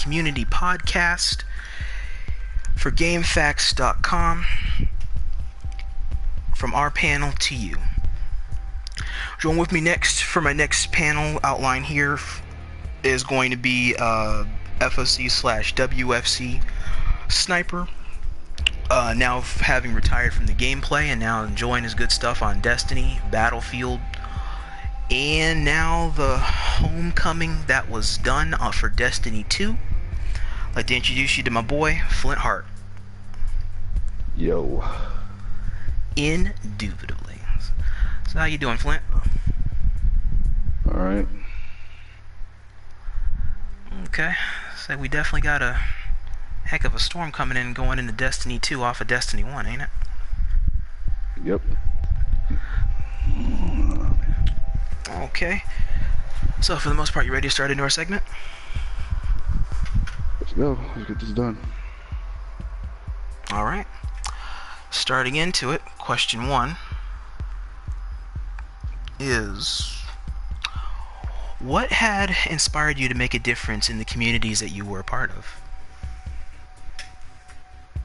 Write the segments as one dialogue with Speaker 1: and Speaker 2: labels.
Speaker 1: community podcast for GameFAQs.com. From our panel to you. Join with me next for my next panel outline here is going to be FOC/WFC Sniper. Now having retired from the gameplay and now enjoying his good stuff on Destiny, Battlefield, and now the homecoming that was done for Destiny 2. I'd like to introduce you to my boy, Flint Hart.
Speaker 2: Yo.
Speaker 1: Indubitably. So how you doing, Flint?
Speaker 2: Alright.
Speaker 1: Okay. So we definitely got a heck of a storm coming in going into Destiny 2 off of Destiny 1, ain't it?
Speaker 2: Yep.
Speaker 1: Okay. So for the most part, you ready to start into our segment?
Speaker 2: Let's go. Let's get this done.
Speaker 1: Alright. Starting into it, question 1 is, what had inspired you to make a difference in the communities that you were a part of?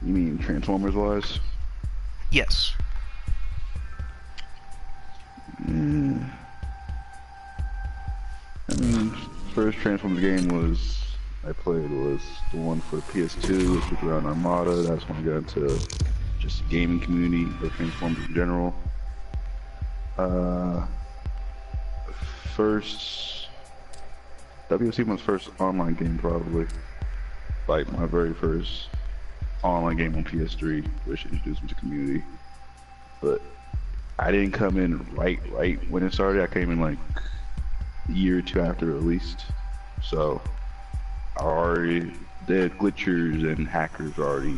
Speaker 2: You mean Transformers-wise?
Speaker 1: Yes.
Speaker 2: I mean, first Transformers game I played was the one for PS2, which was around Armada. That's when I got into just the gaming community of Transformers in general. First, WFC was my first online game probably. Like my very first online game on PS3, which introduced me to community. But I didn't come in right when it started. I came in like a year or two after released. So I already did glitchers and hackers already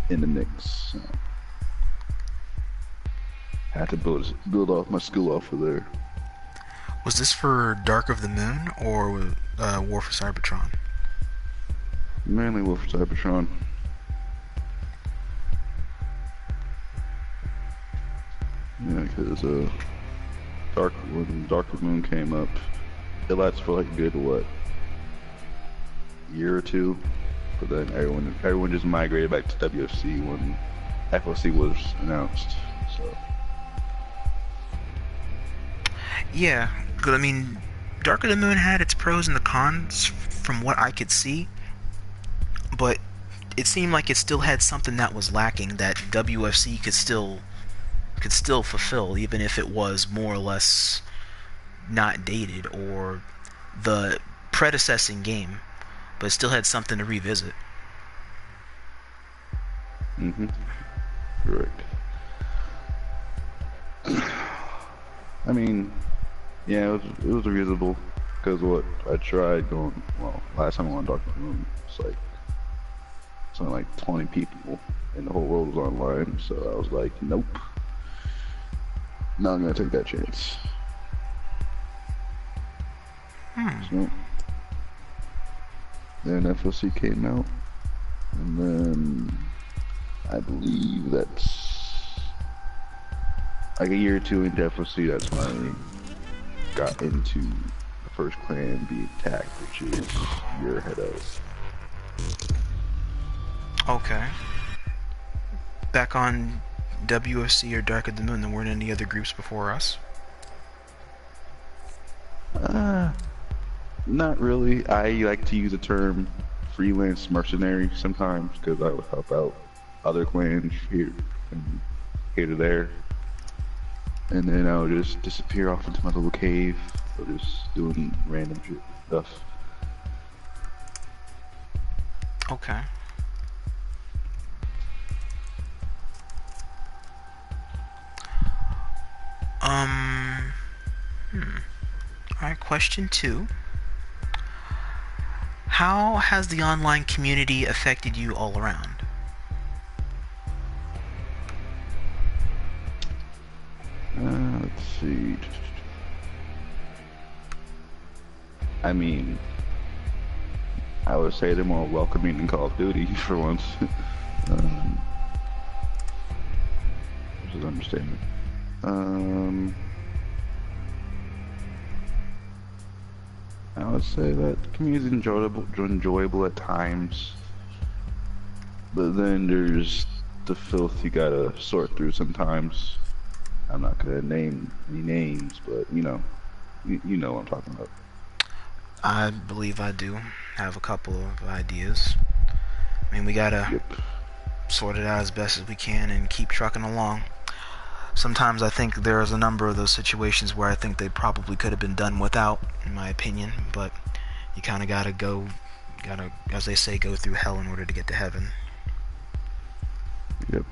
Speaker 2: in the mix. So had to build off my skill off of there.
Speaker 1: Was this for Dark of the Moon or War for Cybertron?
Speaker 2: Mainly War for Cybertron. Yeah, because when Dark of the Moon came up, it lasted for like a good year or two, but then everyone just migrated back to WFC when FOC was announced. So
Speaker 1: yeah, because I mean, Dark of the Moon had its pros and the cons from what I could see, but it seemed like it still had something that was lacking that WFC could still fulfill, even if it was more or less not dated or the predecessing game, but it still had something to revisit.
Speaker 2: Correct. I mean, yeah, it was reasonable because what I tried going. Well, last time I went on Dark Moon, it's like something like 20 people, and the whole world was online. So I was like, nope, not gonna take that chance. So, then FOC came out, and then I believe that's like a year or two into FOC. That's when I got into the first clan being attacked, which is you're ahead of.
Speaker 1: Okay. Back on WFC or Dark of the Moon, there weren't any other groups before us?
Speaker 2: Not really. I like to use the term freelance mercenary sometimes because I would help out other clans here to there. And then I would just disappear off into my little cave or just doing random stuff.
Speaker 1: Okay. Alright, question 2. How has the online community affected you all around?
Speaker 2: Let's see. I mean, I would say they're more welcoming than Call of Duty for once. Which is understandable. I would say that community is enjoyable at times, but then there's the filth you gotta sort through sometimes. I'm not gonna name any names, but you know what I'm talking about.
Speaker 1: I believe I do have a couple of ideas. I mean, we gotta
Speaker 2: Yep.
Speaker 1: sort it out as best as we can and keep trucking along. Sometimes I think there's a number of those situations where I think they probably could have been done without, in my opinion, but you kind of gotta, as they say, go through hell in order to get to heaven.
Speaker 2: Yep.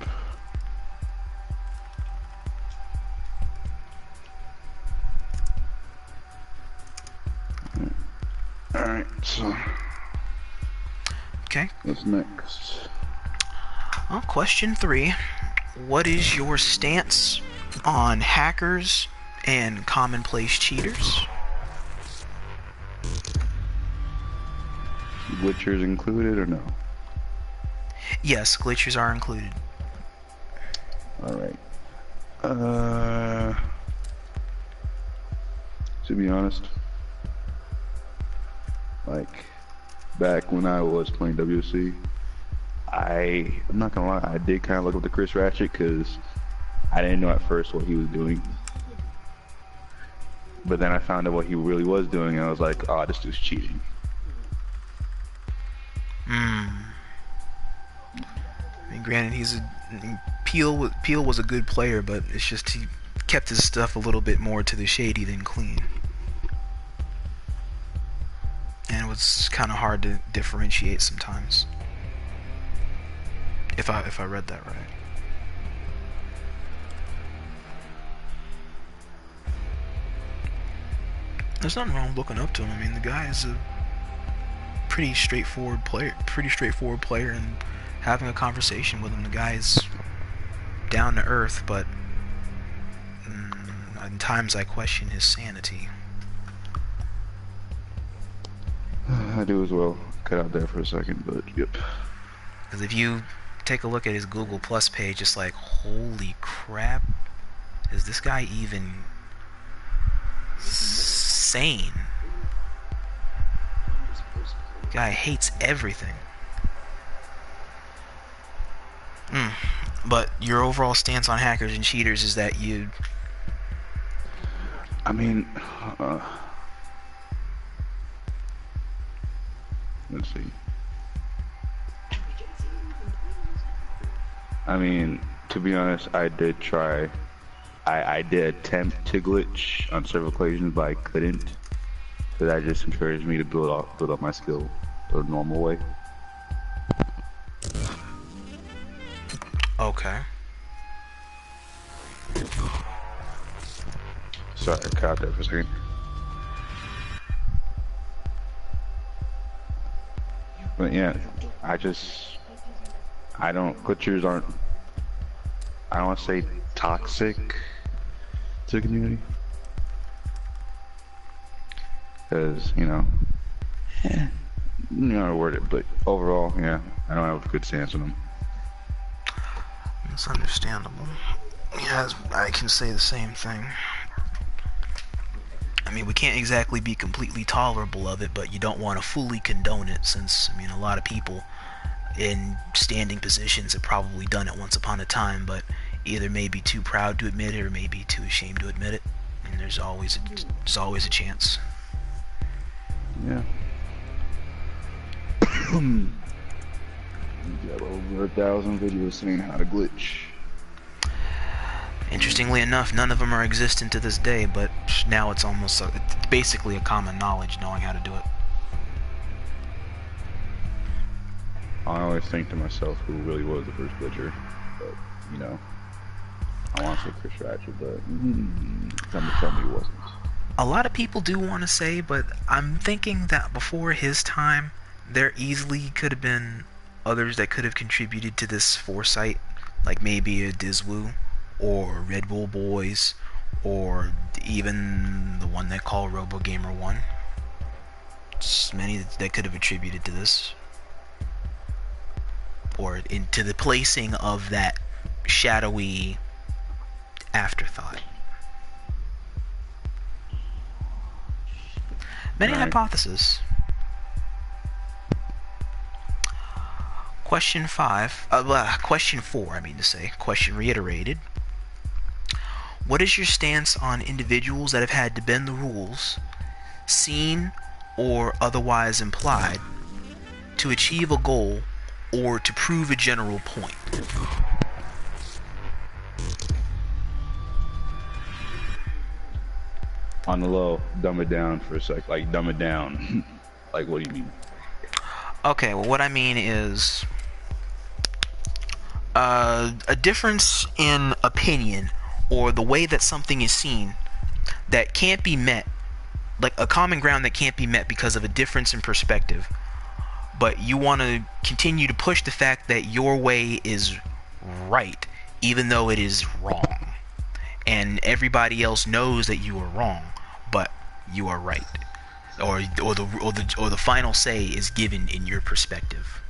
Speaker 2: All right. So
Speaker 1: Okay.
Speaker 2: what's next?
Speaker 1: Well, question 3. What is your stance on hackers and commonplace cheaters?
Speaker 2: Glitchers included or no?
Speaker 1: Yes, glitchers are included.
Speaker 2: All right. To be honest, like back when I was playing WC, I'm not gonna lie, I did kind of look up to Chris Ratchet because I didn't know at first what he was doing, but then I found out what he really was doing, and I was like, oh, this dude's cheating.
Speaker 1: I mean, granted, Peel was a good player, but it's just he kept his stuff a little bit more to the shady than clean, and it was kind of hard to differentiate sometimes. If I read that right. There's nothing wrong with looking up to him. I mean, the guy is a pretty straightforward player, and having a conversation with him, the guy is down to earth, but at times I question his sanity.
Speaker 2: I do as well. Cut out there for a second, but yep.
Speaker 1: Because if you take a look at his Google Plus page, it's like, holy crap, is this guy even sane? Guy hates everything. But your overall stance on hackers and cheaters is that you...
Speaker 2: I mean, let's see. I mean, to be honest, I did try. I did attempt to glitch on several occasions, but I couldn't. So that just encouraged me to build up my skill the normal way.
Speaker 1: Okay.
Speaker 2: Sorry, I cut out there for a second. But yeah, glitchers aren't, I don't want to say toxic to the community. Because, you know how to word it, but overall, yeah, I don't have a good stance on them.
Speaker 1: It's understandable. Yeah, I can say the same thing. I mean, we can't exactly be completely tolerable of it, but you don't want to fully condone it, since, I mean, a lot of people in standing positions have probably done it once upon a time, but either may be too proud to admit it or may be too ashamed to admit it. And there's always a chance.
Speaker 2: Yeah. You got over 1,000 videos saying how to glitch.
Speaker 1: Interestingly enough, none of them are existent to this day, but now it's basically a common knowledge knowing how to do it.
Speaker 2: I always think to myself who really was the first glitcher, but, you know, I want to say Chris Ratchet, but somebody tell me he wasn't.
Speaker 1: A lot of people do want to say, but I'm thinking that before his time, there easily could have been others that could have contributed to this foresight, like maybe a Dizwoo, or Red Bull Boys, or even the one they call RoboGamer1. It's many that could have attributed to this, or into the placing of that shadowy afterthought. Many
Speaker 2: All right.
Speaker 1: hypotheses. Question 5. Question 4, I mean to say. Question reiterated. What is your stance on individuals that have had to bend the rules, seen or otherwise implied, to achieve a goal or to prove a general point?
Speaker 2: On the low, dumb it down for a sec. Like, dumb it down. Like, what do you mean?
Speaker 1: Okay, well, what I mean is a difference in opinion or the way that something is seen that can't be met, like a common ground that can't be met because of a difference in perspective, but you want to continue to push the fact that your way is right even though it is wrong, and everybody else knows that you are wrong but you are right, or the final say is given in your perspective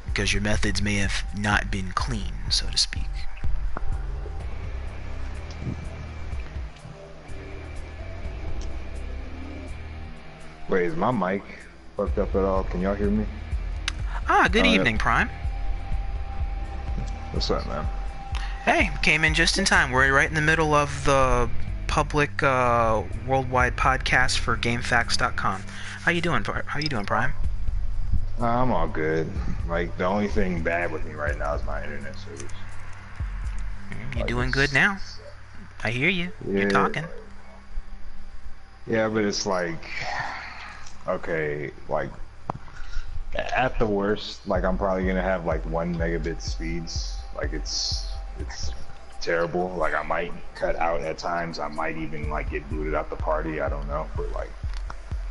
Speaker 1: because your methods may have not been clean, so to speak.
Speaker 3: Wait, is my mic fucked up at all? Can y'all hear me?
Speaker 1: Good
Speaker 2: Yep.
Speaker 1: evening, Prime.
Speaker 3: What's up, man?
Speaker 1: Hey, came in just in time. We're right in the middle of the public worldwide podcast for GameFAQs.com. How you doing? Prime?
Speaker 3: I'm all good. Like, the only thing bad with me right now is my internet service.
Speaker 1: You
Speaker 3: Like,
Speaker 1: doing good now? I hear you. You're
Speaker 3: Yeah.
Speaker 1: talking.
Speaker 3: Yeah, but it's like, okay, like, at the worst, like, I'm probably gonna have like 1 megabit speeds. Like, it's terrible. Like, I might cut out at times. I might even like get booted out the party. I don't know, but like,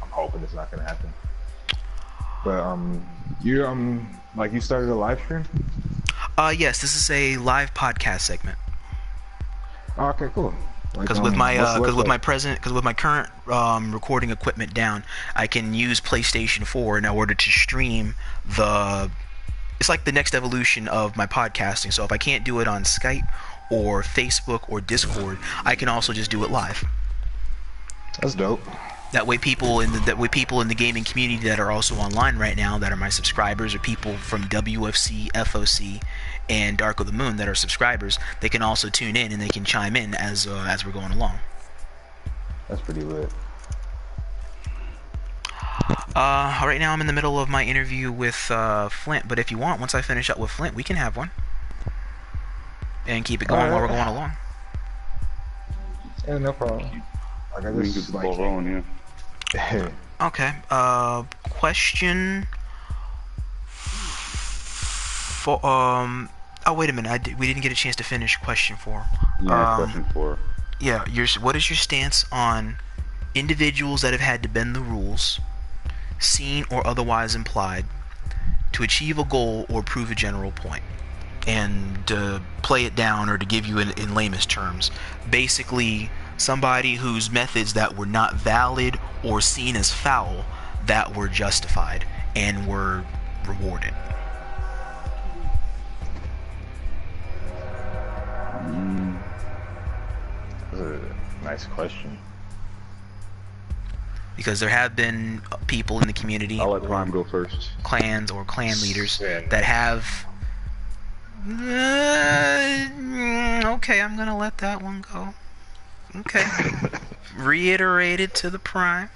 Speaker 3: I'm hoping it's not gonna happen. But you like, you started a live stream?
Speaker 1: Yes, this is a live podcast segment.
Speaker 3: Oh, okay, cool. Like,
Speaker 1: Because with my current recording equipment down, I can use PlayStation 4 in order to stream the. It's like the next evolution of my podcasting. So if I can't do it on Skype or Facebook or Discord, I can also just do it live.
Speaker 3: That's dope.
Speaker 1: That way, people in the gaming community that are also online right now, that are my subscribers, or people from WFC, FOC, and Dark of the Moon that are subscribers, they can also tune in and they can chime in as we're going along.
Speaker 3: That's pretty lit.
Speaker 1: Right now I'm in the middle of my interview with Flint, but if you want, once I finish up with Flint, we can have one and keep it going while we're going along.
Speaker 3: Yeah, no problem. Like, I
Speaker 2: We can
Speaker 3: just
Speaker 2: get the ball rolling, yeah.
Speaker 1: Okay. Question. For Oh, wait a minute. We didn't get a chance to finish question 4.
Speaker 2: Yeah, question 4.
Speaker 1: Yeah. What is your stance on individuals that have had to bend the rules, seen or otherwise implied, to achieve a goal or prove a general point? And to play it down, or to give you in lamest terms, basically somebody whose methods that were not valid or seen as foul that were justified and were rewarded.
Speaker 3: That's a nice question.
Speaker 1: Because there have been people in the community,
Speaker 2: I'll let Prime go first.
Speaker 1: clans or clan leaders,
Speaker 3: Yeah.
Speaker 1: that have... okay, I'm gonna let that one go. Okay. Reiterated to the Prime.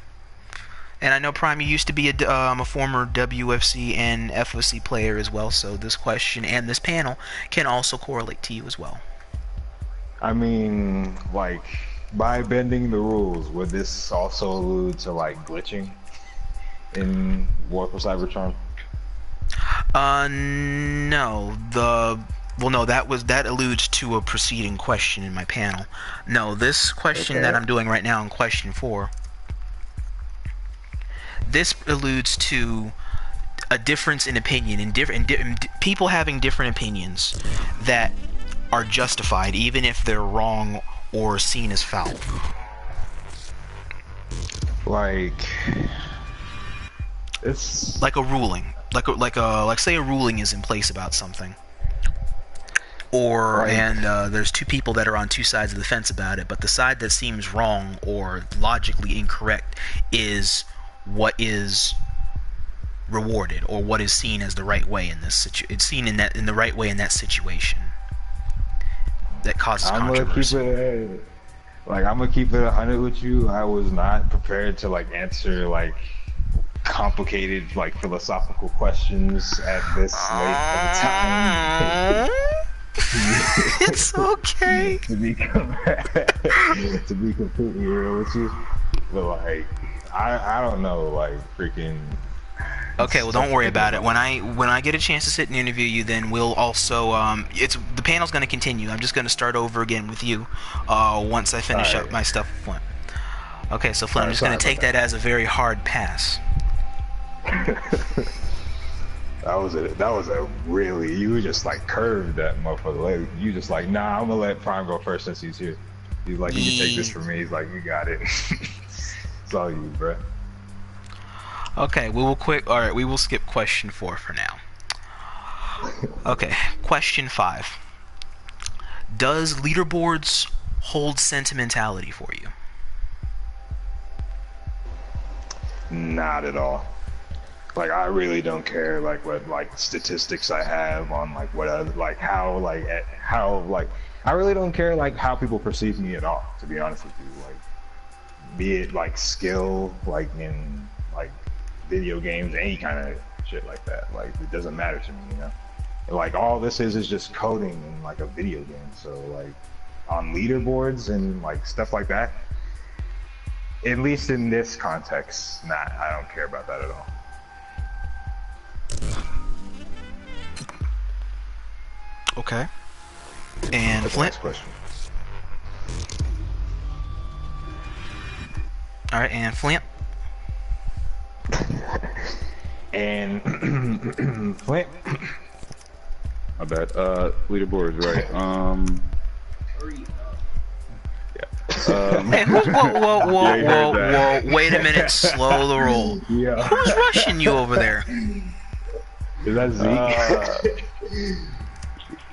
Speaker 1: And I know, Prime, you used to be a former WFC and FOC player as well, so this question and this panel can also correlate to you as well.
Speaker 3: I mean, like, by bending the rules, would this also allude to like glitching in War for Cybertron?
Speaker 1: No. No, that alludes to a preceding question in my panel. No, this question that I'm doing right now in question 4, this alludes to a difference in opinion, and people having different opinions that are justified even if they're wrong or seen as foul.
Speaker 3: Like, it's
Speaker 1: Like a ruling. Like say a ruling is in place about something. or
Speaker 3: Like,
Speaker 1: and there's two people that are on two sides of the fence about it, but the side that seems wrong or logically incorrect is what is rewarded or what is seen as the right way in this it's seen in the right way in that situation that causes
Speaker 3: I'm gonna keep
Speaker 1: controversy.
Speaker 3: it. Like, I'm gonna keep it 100 with you. I was not prepared to like answer like complicated like philosophical questions at this late of a time.
Speaker 1: It's okay.
Speaker 3: to be to be completely real with you, but like I don't know, like freaking.
Speaker 1: Okay, well, don't worry about it.
Speaker 3: About.
Speaker 1: When I get a chance to sit and interview you, then we'll also it's the panel's going to continue. I'm just going to start over again with you once I finish up
Speaker 3: Alright.
Speaker 1: my stuff with Flint. Okay, so Flint, I'm
Speaker 3: Alright,
Speaker 1: just going
Speaker 3: sorry
Speaker 1: to take
Speaker 3: about
Speaker 1: that as a very hard pass.
Speaker 3: That was a really, you just like curved that motherfucker. Like, you just like, nah, I'm gonna let Prime go first since he's here. He's like, you can take this from me. He's like, you got it. It's all you, bro.
Speaker 1: Okay, all right, we will skip question 4 for now. Okay, question 5. Does leaderboards hold sentimentality for you?
Speaker 3: Not at all. Like, I really don't care like what like statistics I have on like what other like how like I really don't care like how people perceive me at all, to be honest with you. Like, be it like skill like in like video games, any kind of shit like that. Like, it doesn't matter to me, you know. Like, all this is just coding in like a video game. So like on leaderboards and like stuff like that, at least in this context, nah, I don't care about that at all.
Speaker 1: Okay. And
Speaker 3: That's the
Speaker 1: Flint?
Speaker 3: next question.
Speaker 1: All right, and Flint?
Speaker 3: And Flint.
Speaker 2: My bad. Leaderboards, right?
Speaker 1: Hey, whoa, wait a minute, slow the roll.
Speaker 3: Yeah.
Speaker 1: Who's rushing you over there?
Speaker 3: Is that Zeke?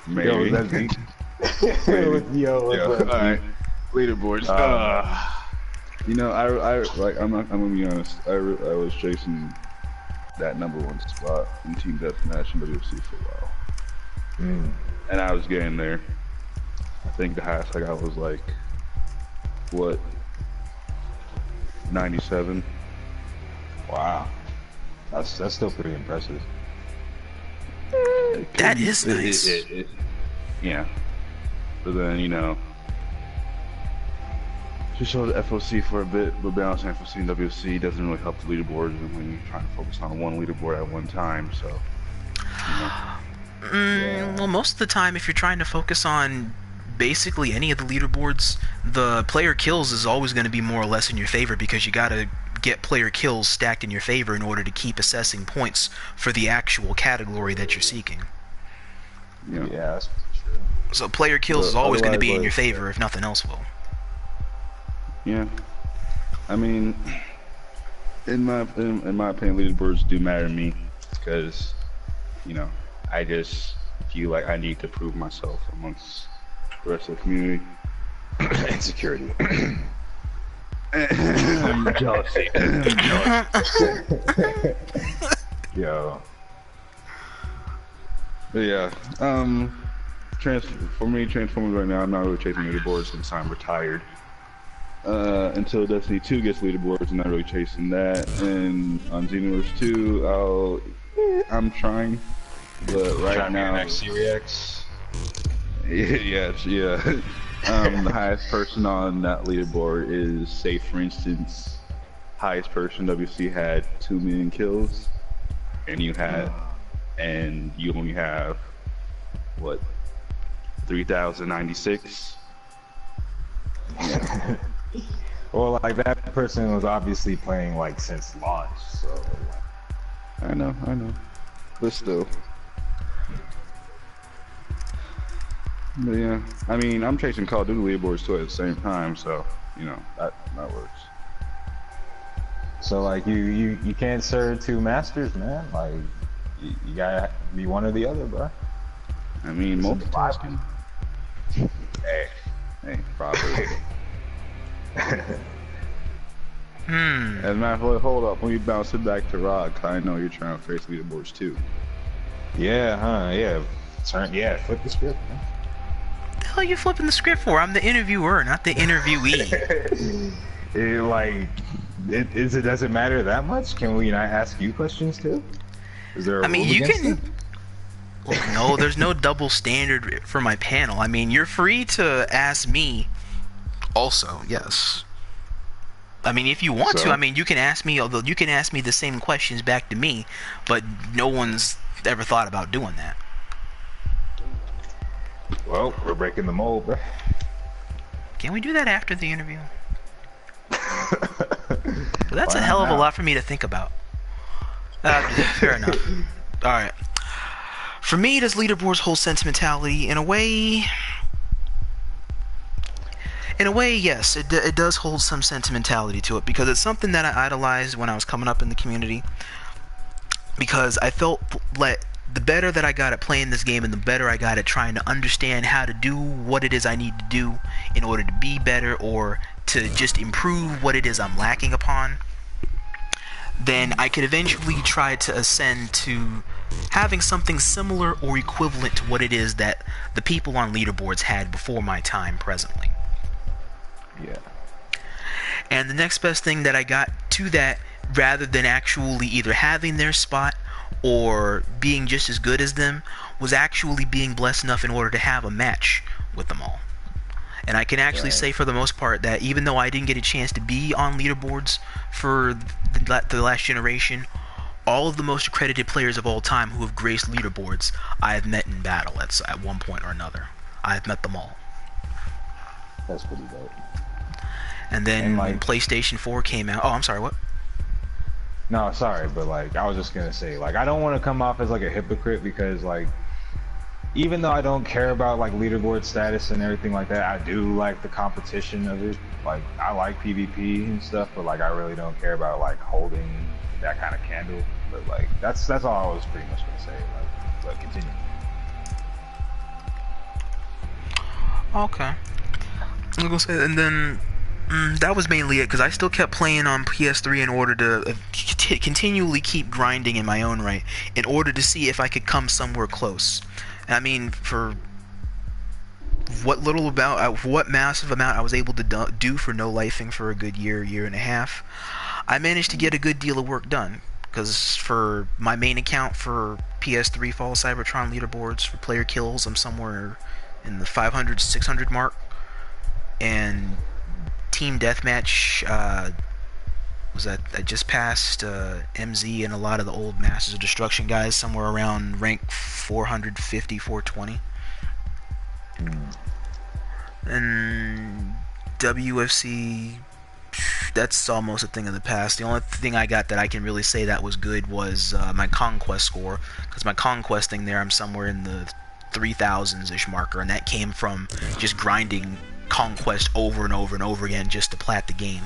Speaker 2: Maybe.
Speaker 3: Yo, is that Zeke? Yo,
Speaker 2: Yeah. All right. Leaderboards. You know, I'm gonna be honest. I was chasing that #1 spot in Team Deathmatch in WC for a while, and I was getting there. I think the highest I got was like, what, 97.
Speaker 3: Wow. That's still pretty impressive.
Speaker 1: That is nice.
Speaker 2: Yeah. But then, you know, just showed the FOC for a bit, but balancing FOC and WC doesn't really help the leaderboards when you're trying to focus on one leaderboard at one time, so, you know.
Speaker 1: Well, most of the time, if you're trying to focus on basically any of the leaderboards, the player kills is always going to be more or less in your favor because you got to get player kills stacked in your favor in order to keep assessing points for the actual category that you're seeking.
Speaker 2: Yeah.
Speaker 3: Yeah, that's true.
Speaker 1: So player kills is always going to be in your favor if nothing else will.
Speaker 2: Yeah. I mean, in my opinion, leaderboards do matter to me because, you know, I just feel like I need to prove myself amongst the rest of the community.
Speaker 3: Insecurity.
Speaker 2: Jealousy.
Speaker 3: Yo.
Speaker 2: But yeah, for me, Transformers right now, I'm not really chasing leaderboards since I'm retired. Until Destiny 2 gets leaderboards, I'm not really chasing that. And on Xenoverse 2, I'm trying, but right now,
Speaker 3: XCRX.
Speaker 2: yeah. The highest person on that leaderboard is, say, for instance, highest person WC had 2 million kills, and you only have what, 3,096. Yeah.
Speaker 3: Well, like, that person was obviously playing like since launch, so.
Speaker 2: I know, but still. But yeah, I mean, I'm chasing Call of Duty leaderboards too at the same time, so, you know, that works.
Speaker 3: So like, you can't serve 2 masters, man. Like, you gotta be one or the other, bro.
Speaker 2: I mean, multitasking.
Speaker 3: Hey,
Speaker 2: Hey, probably.
Speaker 1: Hmm.
Speaker 2: As a matter of fact, hold up. Let me bounce it back to Rock. I know you're trying to face leaderboards too.
Speaker 3: yeah, huh? Yeah, flip the script. Man.
Speaker 1: What the hell are you flipping the script for? I'm the interviewer, not the interviewee.
Speaker 3: Does it matter that much? Can we not ask you questions too? Is there a
Speaker 1: I mean,
Speaker 3: rule
Speaker 1: you
Speaker 3: against it?
Speaker 1: can. Look, no, there's no double standard for my panel. I mean, you're free to ask me also, yes. I mean, if you want to, I
Speaker 3: So,
Speaker 1: mean, you can ask me, although you can ask me the same questions back to me, but no one's ever thought about doing that.
Speaker 3: well, we're breaking the mold, bro.
Speaker 1: Can we do that after the interview? But that's
Speaker 3: Why
Speaker 1: a
Speaker 3: not
Speaker 1: hell of a
Speaker 3: now?
Speaker 1: lot for me to think about. Fair enough. Alright. For me, does leaderboards hold sentimentality? In a way, yes, it does hold some sentimentality to it because it's something that I idolized when I was coming up in the community. Because I felt like the better that I got at playing this game and the better I got at trying to understand how to do what it is I need to do in order to be better or to just improve what it is I'm lacking upon, then I could eventually try to ascend to having something similar or equivalent to what it is that the people on leaderboards had before my time presently.
Speaker 3: Yeah.
Speaker 1: And the next best thing that I got to that, rather than actually either having their spot or being just as good as them, was actually being blessed enough in order to have a match with them all. And I can actually
Speaker 3: Right.
Speaker 1: say for the most part that even though I didn't get a chance to be on leaderboards for the last generation, all of the most accredited players of all time who have graced leaderboards, I have met in battle at one point or another. I've met them all.
Speaker 3: That's pretty dope.
Speaker 1: And
Speaker 3: And
Speaker 1: then when
Speaker 3: like,
Speaker 1: PlayStation 4 came out, oh, I'm sorry, what?
Speaker 3: no, sorry, but like, I was just gonna say, like, I don't want to come off as like a hypocrite because like, even though I don't care about like leaderboard status and everything like that, I do like the competition of it. Like, I like PvP and stuff, but like, I really don't care about like holding that kind of candle. But like, that's all I was pretty much gonna say. Like, but continue.
Speaker 1: Okay. I was gonna say, and then that was mainly it because I still kept playing on PS3 in order to continually keep grinding in my own right, in order to see if I could come somewhere close. And I mean, for what massive amount I was able to do for no lifing for a good year and a half, I managed to get a good deal of work done. Because for my main account for PS3 Fall of Cybertron leaderboards for player kills, I'm somewhere in the 500 600 mark, and team deathmatch was that I just passed MZ and a lot of the old Masters of Destruction guys, somewhere around rank 450 420. And WFC, that's almost a thing of the past. The only thing I got that I can really say that was good was my conquest score, because my conquesting there, I'm somewhere in the 3000s ish marker, and that came from just grinding conquest over and over and over again just to plat the game.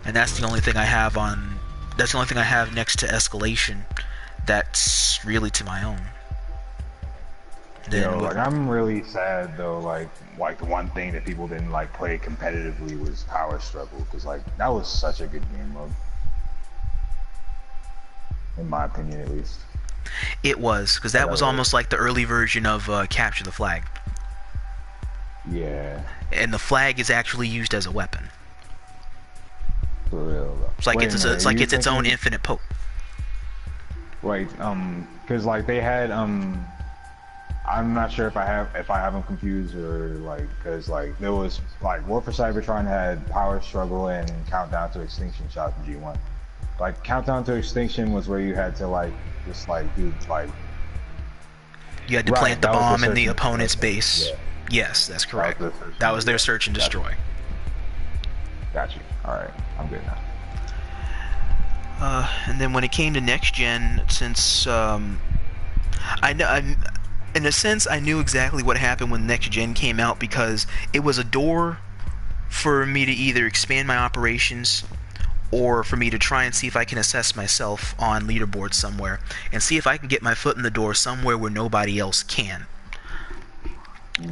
Speaker 1: And that's the only thing I have on. That's the only thing I have next to escalation. That's really to my own. Then
Speaker 3: Like, I'm really sad though. Like the one thing that people didn't like play competitively was Power Struggle, because like that was such a good game mode, in my opinion at least.
Speaker 1: it was, because
Speaker 3: But
Speaker 1: that
Speaker 3: I
Speaker 1: was
Speaker 3: really,
Speaker 1: almost like the early version of Capture the Flag,
Speaker 3: yeah,
Speaker 1: and the flag is actually used as a weapon.
Speaker 3: for real though.
Speaker 1: It's like
Speaker 3: Wait a minute,
Speaker 1: it's
Speaker 3: are
Speaker 1: like
Speaker 3: you
Speaker 1: it's its own
Speaker 3: thinking?
Speaker 1: infinite poke.
Speaker 3: Wait, because like they had I'm not sure if I have them confused or like because like there was like War for Cybertron had Power Struggle and Countdown to Extinction shot in G1. Like Countdown to Extinction was where you had to like just like do like
Speaker 1: You had to
Speaker 3: right.
Speaker 1: plant the
Speaker 3: That was the
Speaker 1: bomb in
Speaker 3: search
Speaker 1: the
Speaker 3: and destroy
Speaker 1: opponent's
Speaker 3: thing.
Speaker 1: base.
Speaker 3: Yeah,
Speaker 1: Yes, that's
Speaker 3: that was
Speaker 1: correct.
Speaker 3: the search
Speaker 1: That
Speaker 3: and
Speaker 1: was their
Speaker 3: yeah.
Speaker 1: search and
Speaker 3: Got you.
Speaker 1: destroy.
Speaker 3: Got you. All right, I'm good now.
Speaker 1: And then when it came to next gen, since I know, in a sense, I knew exactly what happened when next gen came out because it was a door for me to either expand my operations or for me to try and see if I can assess myself on leaderboards somewhere and see if I can get my foot in the door somewhere where nobody else can.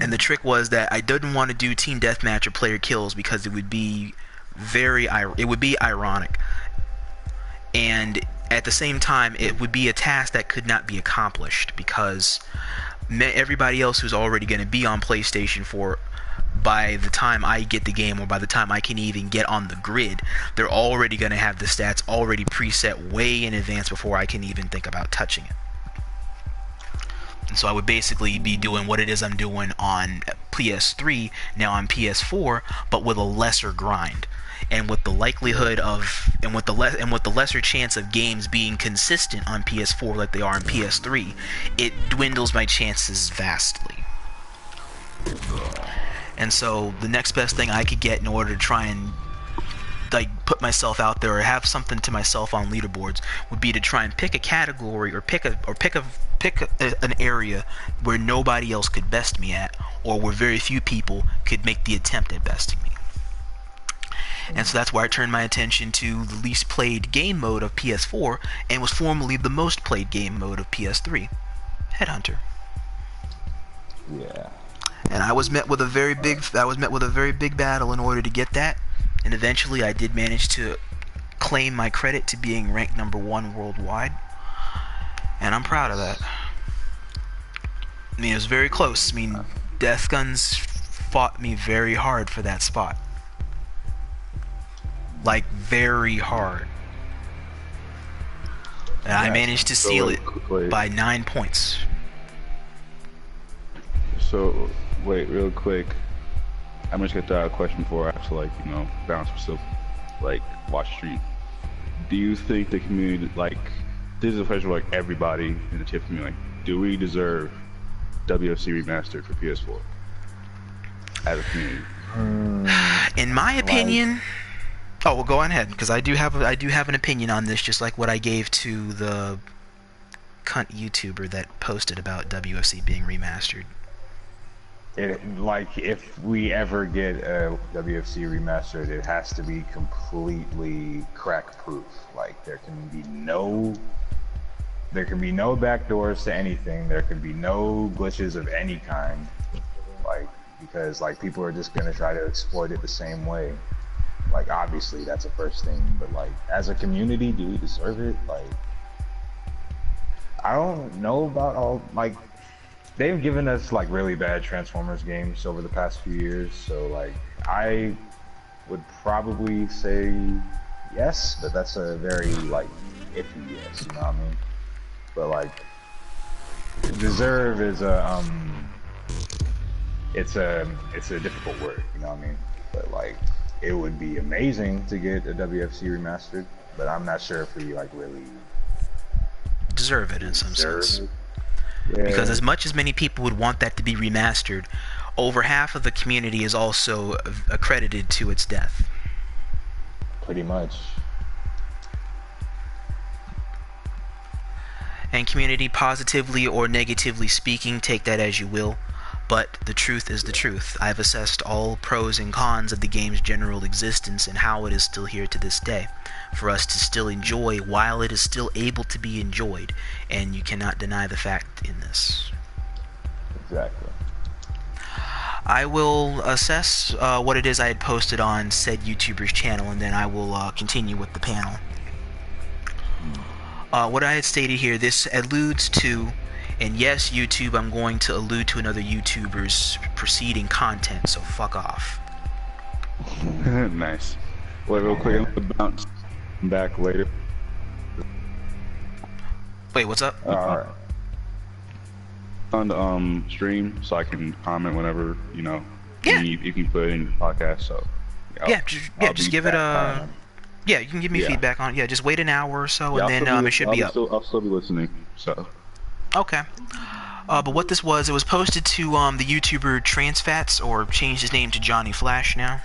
Speaker 1: And the trick was that I didn't want to do team deathmatch or player kills because it would be ironic, and at the same time it would be a task that could not be accomplished because everybody else who's already going to be on PlayStation 4 by the time I get the game, or by the time I can even get on the grid, they're already going to have the stats already preset way in advance before I can even think about touching it. And so I would basically be doing what it is I'm doing on PS3 now on PS4, but with a lesser grind, and with the likelihood of, and with the lesser chance of games being consistent on PS4 like they are on PS3, it dwindles my chances vastly. And so the next best thing I could get in order to try and like put myself out there or have something to myself on leaderboards would be to try and pick a category or pick an area where nobody else could best me at, or where very few people could make the attempt at besting me. And so that's why I turned my attention to the least played game mode of PS4 and was formerly the most played game mode of PS3, Headhunter.
Speaker 3: Yeah.
Speaker 1: And I was met with a very big battle in order to get that. And eventually I did manage to claim my credit to being ranked #1 worldwide. And I'm proud of that. I mean, it was very close. I mean, Death Guns fought me very hard for that spot. Like, very hard. And I managed to seal it by 9 points.
Speaker 2: So, wait, real quick. I'm just gonna throw out a question before I have to, like, you know, bounce myself, like, watch stream. Do you think the community, like, this is a question for, like, everybody in the TIP community, like, do we deserve WFC Remastered for PS4 as a community?
Speaker 1: In my opinion, oh, well, go on ahead, because I do have an opinion on this, just like what I gave to the cunt YouTuber that posted about WFC being remastered.
Speaker 3: Like, if we ever get a WFC remastered, it has to be completely crack-proof. Like, there can be no backdoors to anything. There can be no glitches of any kind. Like, because, like, people are just gonna try to exploit it the same way. Like, obviously, that's the first thing. But, like, as a community, do we deserve it? Like, I don't know about all, like, they've given us, like, really bad Transformers games over the past few years, so, like, I would probably say yes, but that's a very, like, iffy yes, you know what I mean? But, like, deserve is a, it's a difficult word, you know what I mean? But, like, it would be amazing to get a WFC remastered, but I'm not sure if we, like, really
Speaker 1: deserve it in some sense.
Speaker 3: Yeah.
Speaker 1: Because as much as many people would want that to be remastered, over half of the community is also accredited to its death.
Speaker 3: Pretty much.
Speaker 1: And community, positively or negatively speaking, take that as you will, but the truth is the truth. I've assessed all pros and cons of the game's general existence and how it is still here to this day, for us to still enjoy while it is still able to be enjoyed, and you cannot deny the fact in this.
Speaker 3: Exactly.
Speaker 1: I will assess what it is I had posted on said YouTuber's channel, and then I will continue with the panel. What I had stated here, this alludes to, and yes, YouTube, I'm going to allude to another YouTuber's preceding content, so fuck off.
Speaker 2: Nice. Wait, real quick, I'm gonna bounce back later.
Speaker 1: Wait, what's up?
Speaker 3: Alright.
Speaker 2: On the stream, so I can comment whenever, you know,
Speaker 1: Yeah.
Speaker 2: you can put it in your podcast, so.
Speaker 1: Yeah, just give it a... Yeah, you can give me feedback on it. Yeah, just wait an hour or so, and then it should be up.
Speaker 2: I'll still be listening, so.
Speaker 1: Okay. But what this was, it was posted to the YouTuber Transfats, or changed his name to Johnny Flash now.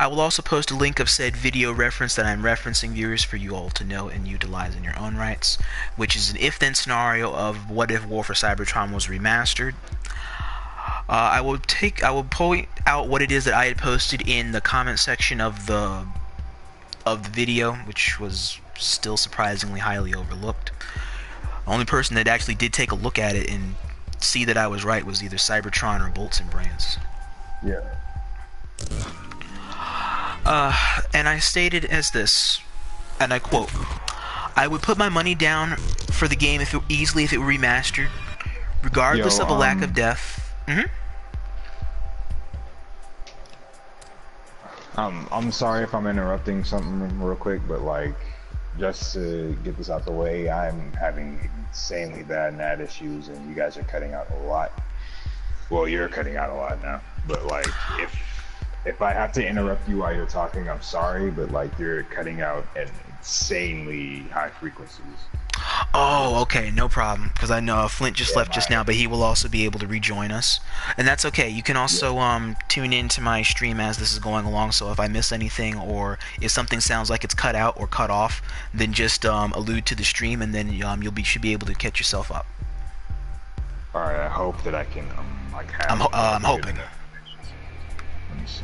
Speaker 1: I will also post a link of said video reference that I'm referencing, viewers, for you all to know and utilize in your own rights, which is an if-then scenario of what if War for Cybertron was remastered. I will point out what it is that I had posted in the comment section of the video, which was still surprisingly highly overlooked. The only person that actually did take a look at it and see that I was right was either Cybertron or Bolts and Brains.
Speaker 3: Yeah.
Speaker 1: And I stated as this, and I quote, I would put my money down for the game if it were remastered, regardless of a lack of depth.
Speaker 3: I'm sorry if I'm interrupting something real quick, but like, just to get this out the way, I'm having insanely bad NAT issues, and you guys are cutting out a lot. Well, you're cutting out a lot now, but like, if I have to interrupt you while you're talking, I'm sorry, but like, you're cutting out at insanely high frequencies.
Speaker 1: Oh, okay, no problem. Because I know Flint just left just now, but he will also be able to rejoin us, and that's okay. You can also tune into my stream as this is going along. So if I miss anything, or if something sounds like it's cut out or cut off, then just allude to the stream, and then should be able to catch yourself up.
Speaker 3: All right, I hope that I can like have.
Speaker 1: I'm hoping.
Speaker 3: Let me see.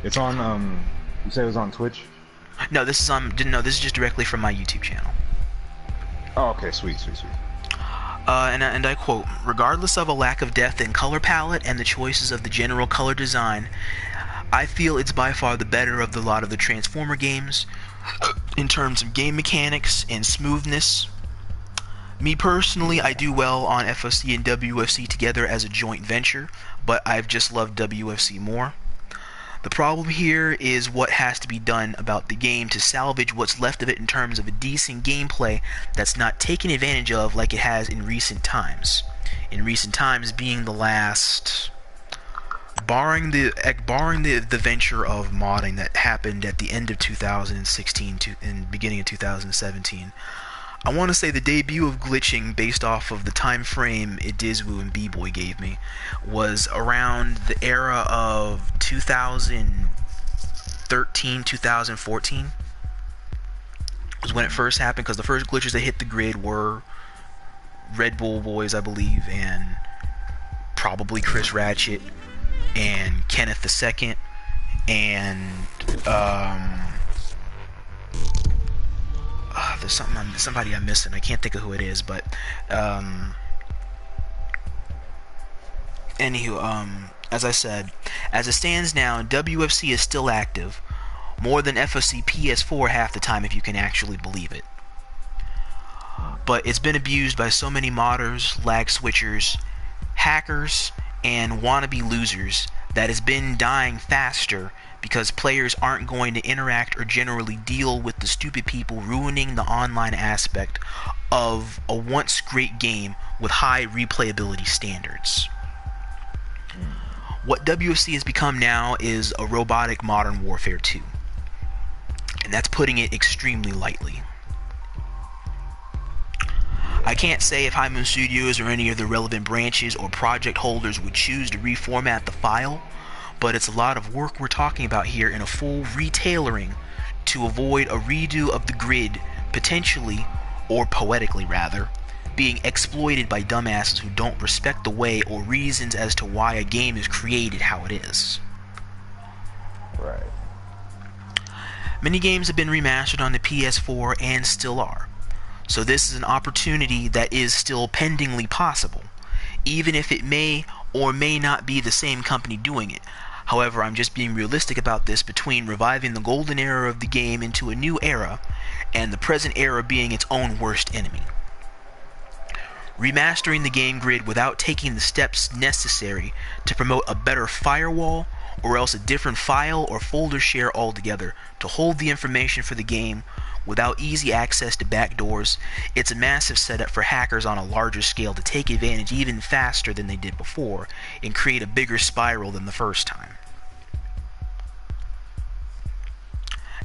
Speaker 3: It's on. You said it was on Twitch.
Speaker 1: No, this is just directly from my YouTube channel.
Speaker 3: Oh, okay, sweet.
Speaker 1: And I quote, regardless of a lack of depth in color palette and the choices of the general color design, I feel it's by far the better of the lot of the Transformer games in terms of game mechanics and smoothness. Me personally, I do well on FOC and WFC together as a joint venture, but I've just loved WFC more. The problem here is what has to be done about the game to salvage what's left of it in terms of a decent gameplay that's not taken advantage of like it has in recent times. In recent times being the last, barring the venture of modding that happened at the end of 2016 and beginning of 2017. I want to say the debut of glitching based off of the time frame Idizwu and B-Boy gave me was around the era of 2013, 2014 was when it first happened, because the first glitches that hit the grid were Red Bull Boys, I believe, and probably Chris Ratchet and Kenneth II and there's somebody I'm missing. I can't think of who it is, but anywho, as I said, as it stands now, WFC is still active, more than FOC PS4 half the time, if you can actually believe it. But it's been abused by so many modders, lag switchers, hackers, and wannabe losers that it's been dying faster because players aren't going to interact or generally deal with the stupid people ruining the online aspect of a once great game with high replayability standards. What WFC has become now is a robotic Modern Warfare 2. And that's putting it extremely lightly. I can't say if High Moon Studios or any of the relevant branches or project holders would choose to reformat the file, but it's a lot of work we're talking about here in a full retailering to avoid a redo of the grid, potentially, or poetically rather, being exploited by dumbasses who don't respect the way or reasons as to why a game is created how it is.
Speaker 3: Right.
Speaker 1: Many games have been remastered on the PS4 and still are. So this is an opportunity that is still pendingly possible, even if it may or may not be the same company doing it. However, I'm just being realistic about this between reviving the golden era of the game into a new era, and the present era being its own worst enemy. Remastering the game grid without taking the steps necessary to promote a better firewall, or else a different file or folder share altogether to hold the information for the game without easy access to backdoors, it's a massive setup for hackers on a larger scale to take advantage even faster than they did before and create a bigger spiral than the first time.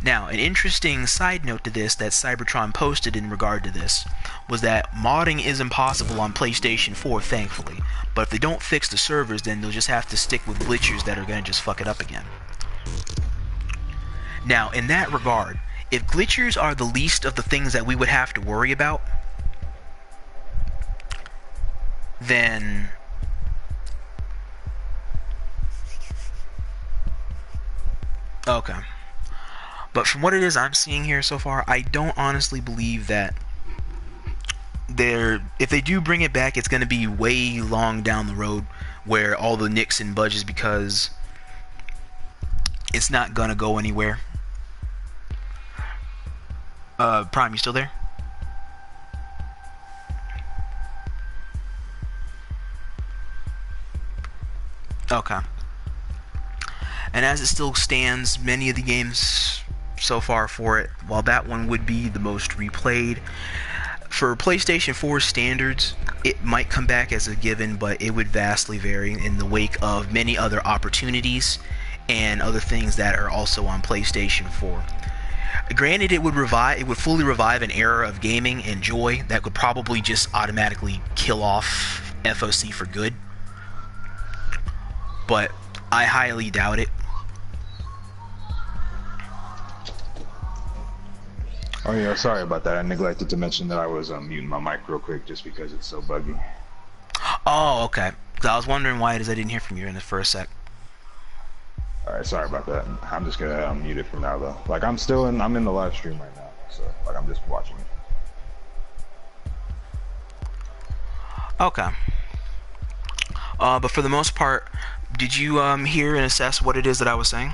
Speaker 1: Now, an interesting side note to this that Cybertron posted in regard to this was that modding is impossible on PlayStation 4, thankfully, but if they don't fix the servers, then they'll just have to stick with glitchers that are going to just fuck it up again. Now, in that regard, if glitchers are the least of the things that we would have to worry about, then okay. But from what it is I'm seeing here so far, I don't honestly believe that if they do bring it back, it's going to be way long down the road where all the nicks and budges, because it's not going to go anywhere. Prime, you still there? Okay. And as it still stands, many of the games so far for it, while that one would be the most replayed, for PlayStation 4 standards, it might come back as a given, but it would vastly vary in the wake of many other opportunities and other things that are also on PlayStation 4. Granted, it would fully revive an era of gaming and joy that would probably just automatically kill off FOC for good. But I highly doubt it.
Speaker 3: Oh yeah, sorry about that. I neglected to mention that I was muting my mic real quick just because it's so buggy.
Speaker 1: Oh, okay. 'Cause I was wondering why it is I didn't hear from you in the first sec.
Speaker 3: Alright, sorry about that. I'm just gonna mute it from now though. Like I'm in the live stream right now, so like I'm just watching it.
Speaker 1: Okay. But for the most part, did you hear and assess what it is that I was saying?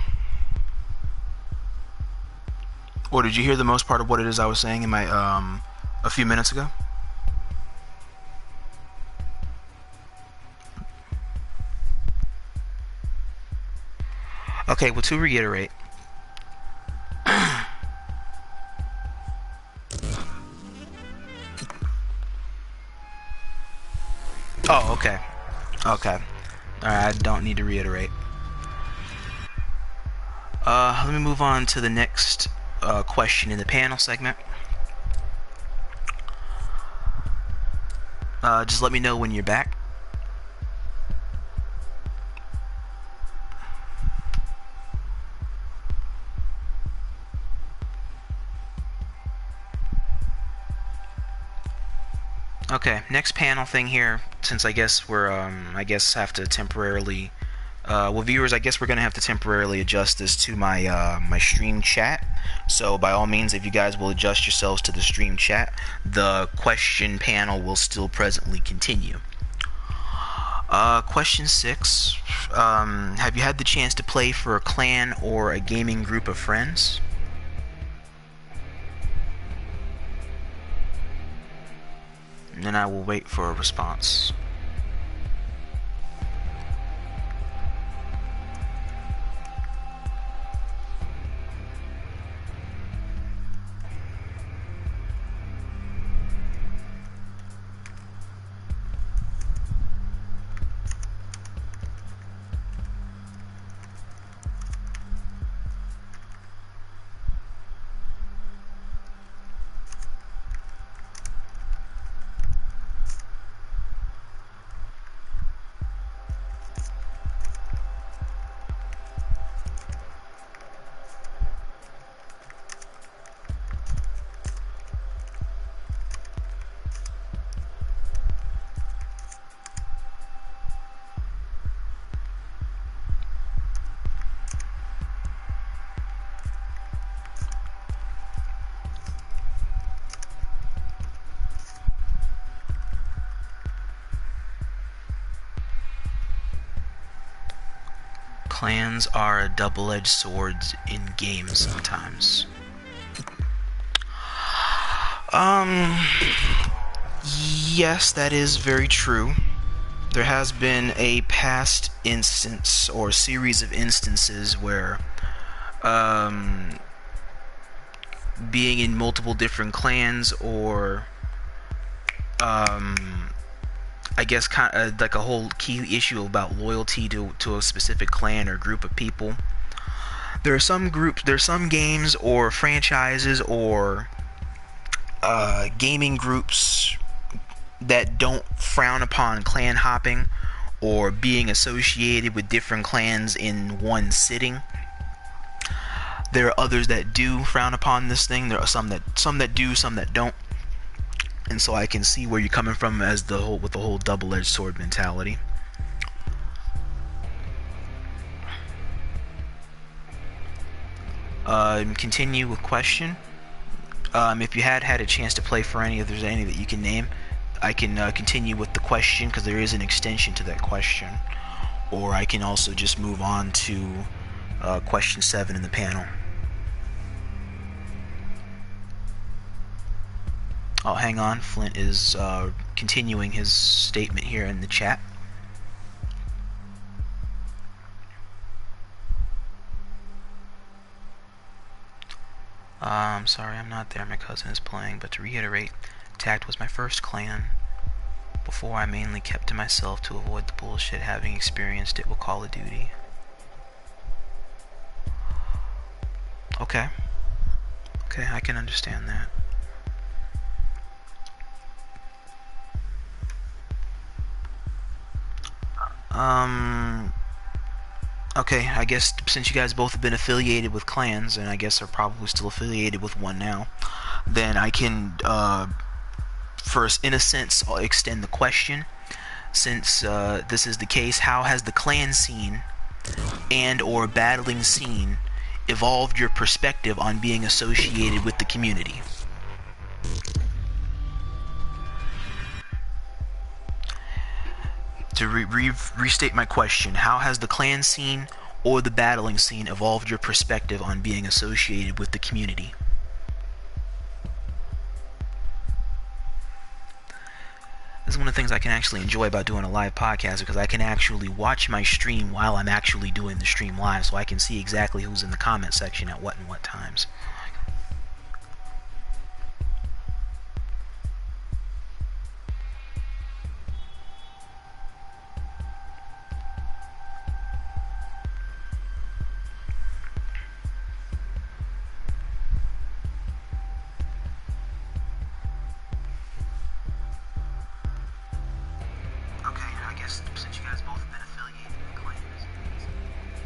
Speaker 1: Or did you hear the most part of what it is I was saying in my a few minutes ago? Okay, well, to reiterate, oh, okay. Okay. Alright, I don't need to reiterate. Let me move on to the next question in the panel segment. Just let me know when you're back. Okay, next panel thing here, since I guess we're, have to temporarily, well, viewers, I guess we're going to have to temporarily adjust this to my, my stream chat. So, by all means, if you guys will adjust yourselves to the stream chat, the question panel will still presently continue. Question 6. Have you had the chance to play for a clan or a gaming group of friends? And then I will wait for a response. Clans are a double-edged sword in games sometimes. Yes, that is very true. There has been a past instance or series of instances where being in multiple different clans, or I guess kind of like a whole key issue about loyalty to a specific clan or group of people. There are some games or franchises or gaming groups that don't frown upon clan hopping or being associated with different clans in one sitting. There are others that do frown upon this thing. There are some that do, some that don't. And so I can see where you're coming from with the whole double-edged sword mentality. Continue with question. If you had a chance to play for any, if there's any that you can name, I can continue with the question because there is an extension to that question, or I can also just move on to question 7 in the panel. Oh, hang on. Flint is continuing his statement here in the chat. I'm sorry I'm not there. My cousin is playing, but to reiterate, Tact was my first clan. Before, I mainly kept to myself to avoid the bullshit, having experienced it with Call of Duty. Okay. Okay, I can understand that. Okay, I guess since you guys both have been affiliated with clans, and I guess are probably still affiliated with one now, then I can, first, in a sense, I'll extend the question. Since this is the case, how has the clan scene and or battling scene evolved your perspective on being associated with the community? To restate my question, how has the clan scene or the battling scene evolved your perspective on being associated with the community? This is one of the things I can actually enjoy about doing a live podcast, because I can actually watch my stream while I'm actually doing the stream live, so I can see exactly who's in the comment section at what and what times.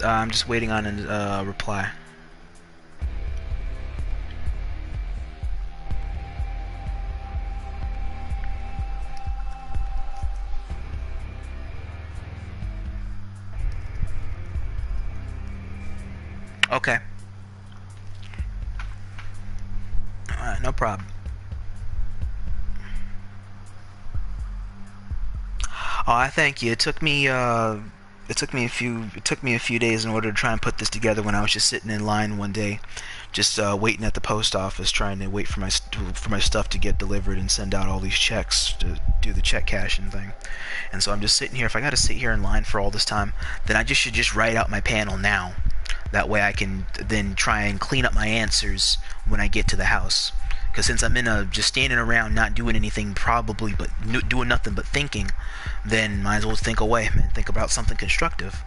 Speaker 1: I'm just waiting on a reply. Okay. Alright, no problem. Oh, I thank you. It took me a few days in order to try and put this together, when I was just sitting in line one day, just waiting at the post office, trying to wait for my stuff to get delivered and send out all these checks to do the check cashing thing. And so I'm just sitting here. If I got to sit here in line for all this time, then I should just write out my panel now. That way I can then try and clean up my answers when I get to the house. Because since I'm just standing around not doing anything, probably, but doing nothing but thinking, then might as well think away and think about something constructive.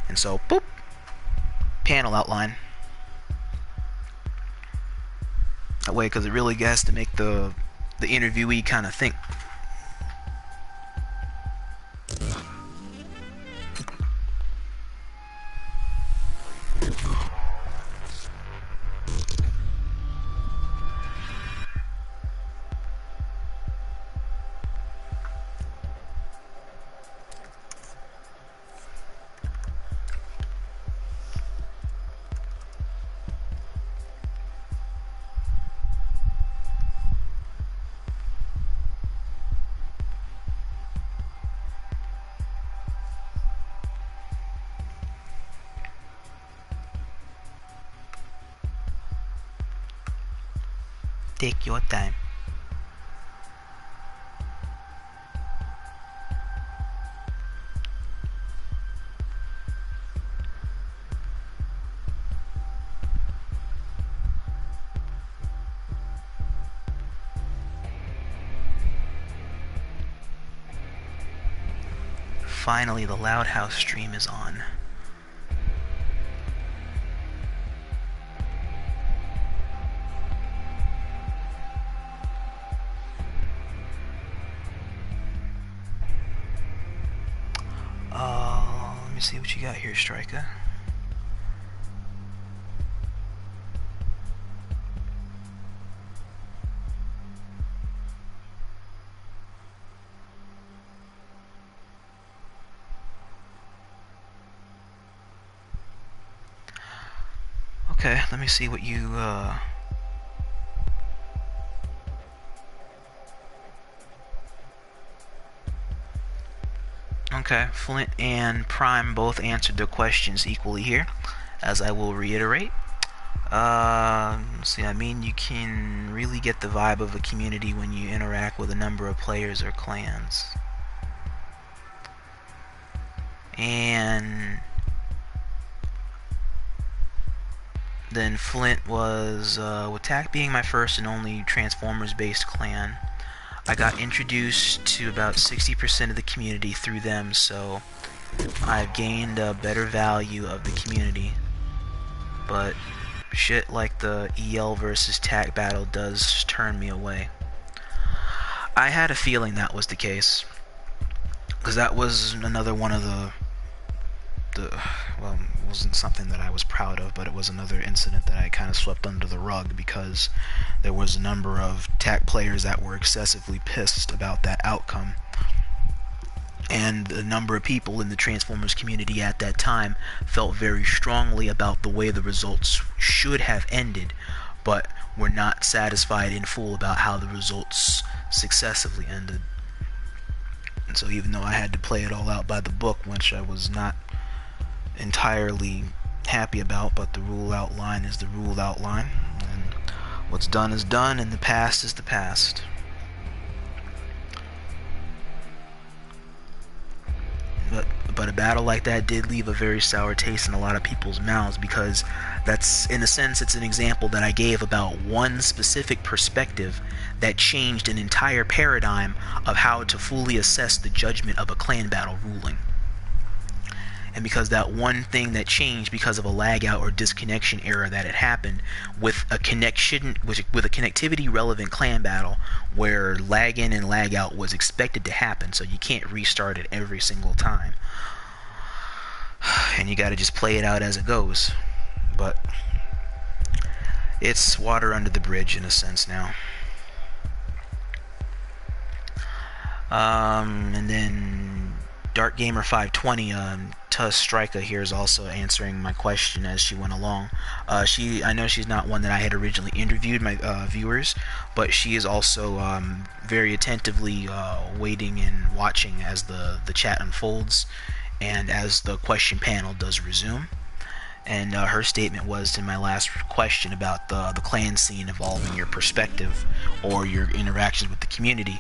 Speaker 1: And so, boop, panel outline. That way, because it really has to make the interviewee kind of think. Take your time. Finally, the Loud House stream is on. Let me see what you got here, Striker. Okay, let me see what you, Okay, Flint and Prime both answered the questions equally here, as I will reiterate. See, I mean, you can really get the vibe of a community when you interact with a number of players or clans. And then Flint was, with TAC being my first and only Transformers-based clan, I got introduced to about 60% of the community through them, so I've gained a better value of the community. But shit like the EL versus TAC battle does turn me away. I had a feeling that was the case, because that was another one of the well, it wasn't something that I was proud of, but it was another incident that I kind of swept under the rug, because there was a number of TAC players that were excessively pissed about that outcome. And a number of people in the Transformers community at that time felt very strongly about the way the results should have ended, but were not satisfied in full about how the results successively ended. And so even though I had to play it all out by the book, which I was not entirely happy about, but the rule outline is the rule outline, and what's done is done, and the past is the past. But a battle like that did leave a very sour taste in a lot of people's mouths, because that's, in a sense, it's an example that I gave about one specific perspective that changed an entire paradigm of how to fully assess the judgment of a clan battle ruling. And because that one thing that changed because of a lag out or disconnection error that had happened with a connection, with a connectivity relevant clan battle where lag in and lag out was expected to happen, so you can't restart it every single time, and you got to just play it out as it goes. But it's water under the bridge in a sense now. And then Dark Gamer 520, Tuss Striker here is also answering my question as she went along. I know she's not one that I had originally interviewed, my viewers, but she is also very attentively waiting and watching as the chat unfolds and as the question panel does resume. And her statement was in my last question about the clan scene evolving your perspective or your interactions with the community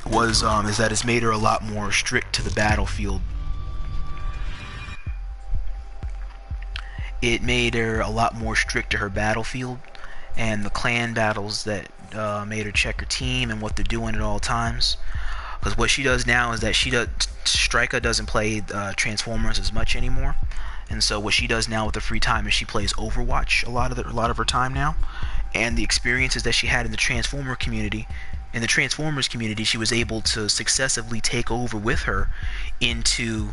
Speaker 1: was is that it's made her a lot more strict to the battlefield. It made her a lot more strict to her battlefield and the clan battles that made her check her team and what they're doing at all times. Because what she does now is that Striker doesn't play Transformers as much anymore, and so what she does now with the free time is she plays Overwatch a lot of her time now. And the experiences that she had in the Transformers community, she was able to successively take over with her into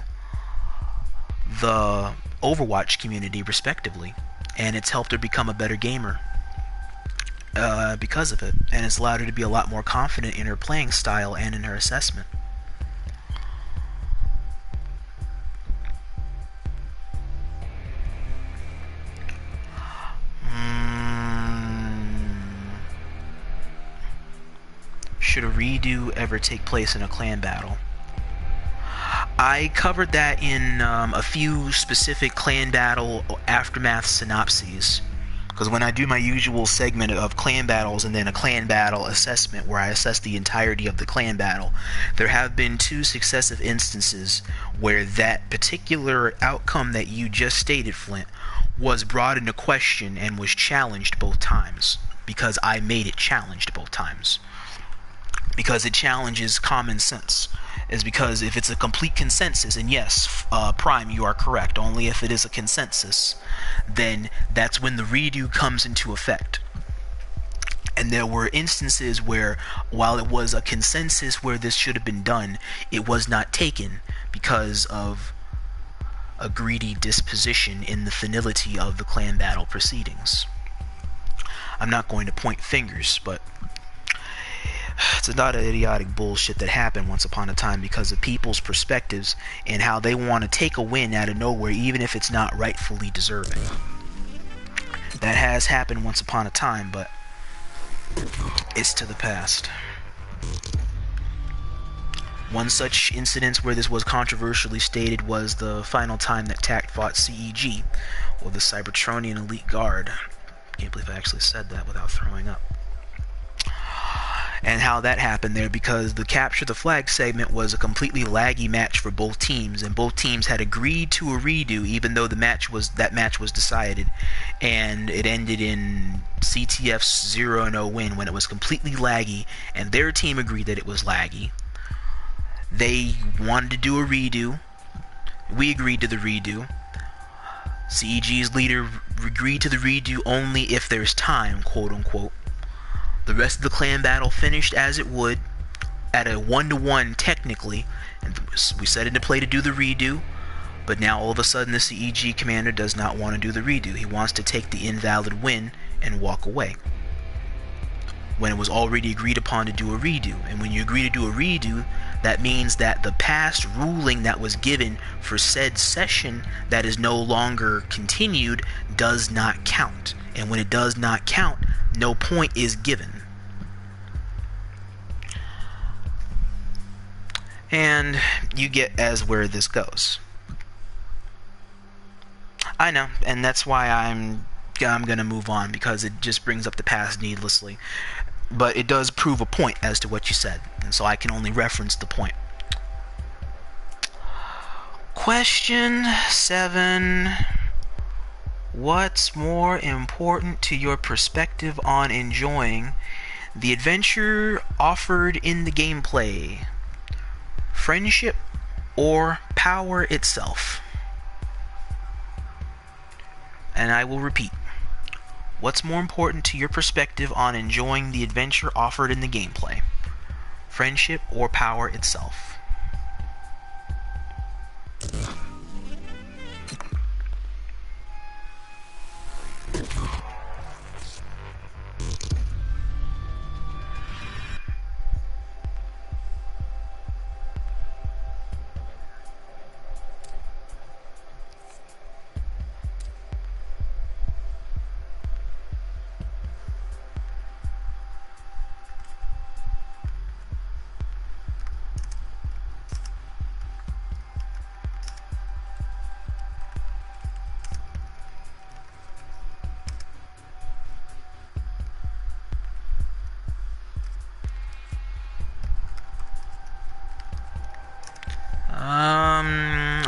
Speaker 1: the Overwatch community respectively, and it's helped her become a better gamer because of it, and it's allowed her to be a lot more confident in her playing style and in her assessment. Should a redo ever take place in a clan battle? I covered that in a few specific clan battle aftermath synopses, because when I do my usual segment of clan battles and then a clan battle assessment where I assess the entirety of the clan battle, there have been two successive instances where that particular outcome that you just stated, Flint, was brought into question and was challenged both times, because I made it challenged both times. Because it challenges common sense. Is because if it's a complete consensus, and yes, Prime, you are correct, only if it is a consensus, then that's when the redo comes into effect. And there were instances where, while it was a consensus where this should have been done, it was not taken because of a greedy disposition in the finality of the clan battle proceedings. I'm not going to point fingers, but it's a lot of idiotic bullshit that happened once upon a time because of people's perspectives and how they want to take a win out of nowhere even if it's not rightfully deserving. That has happened once upon a time, but it's to the past. One such incident where this was controversially stated was the final time that Tact fought CEG, or the Cybertronian Elite Guard. Can't believe I actually said that without throwing up. And how that happened there, because the capture the flag segment was a completely laggy match for both teams, and both teams had agreed to a redo, even though that match was decided, and it ended in CTF's 0-0 win when it was completely laggy, and their team agreed that it was laggy. They wanted to do a redo. We agreed to the redo. CEG's leader agreed to the redo only if there's time, quote unquote. The rest of the clan battle finished as it would, at a 1-1 technically, and we set into play to do the redo, but now all of a sudden the CEG commander does not want to do the redo. He wants to take the invalid win and walk away, when it was already agreed upon to do a redo. And when you agree to do a redo, that means that the past ruling that was given for said session that is no longer continued does not count. And when it does not count, no point is given. And you get as where this goes. I know, and that's why I'm gonna move on, because it just brings up the past needlessly. But it does prove a point as to what you said, and so I can only reference the point. Question 7. What's more important to your perspective on enjoying the adventure offered in the gameplay? Friendship or power itself? And I will repeat. What's more important to your perspective on enjoying the adventure offered in the gameplay? Friendship or power itself?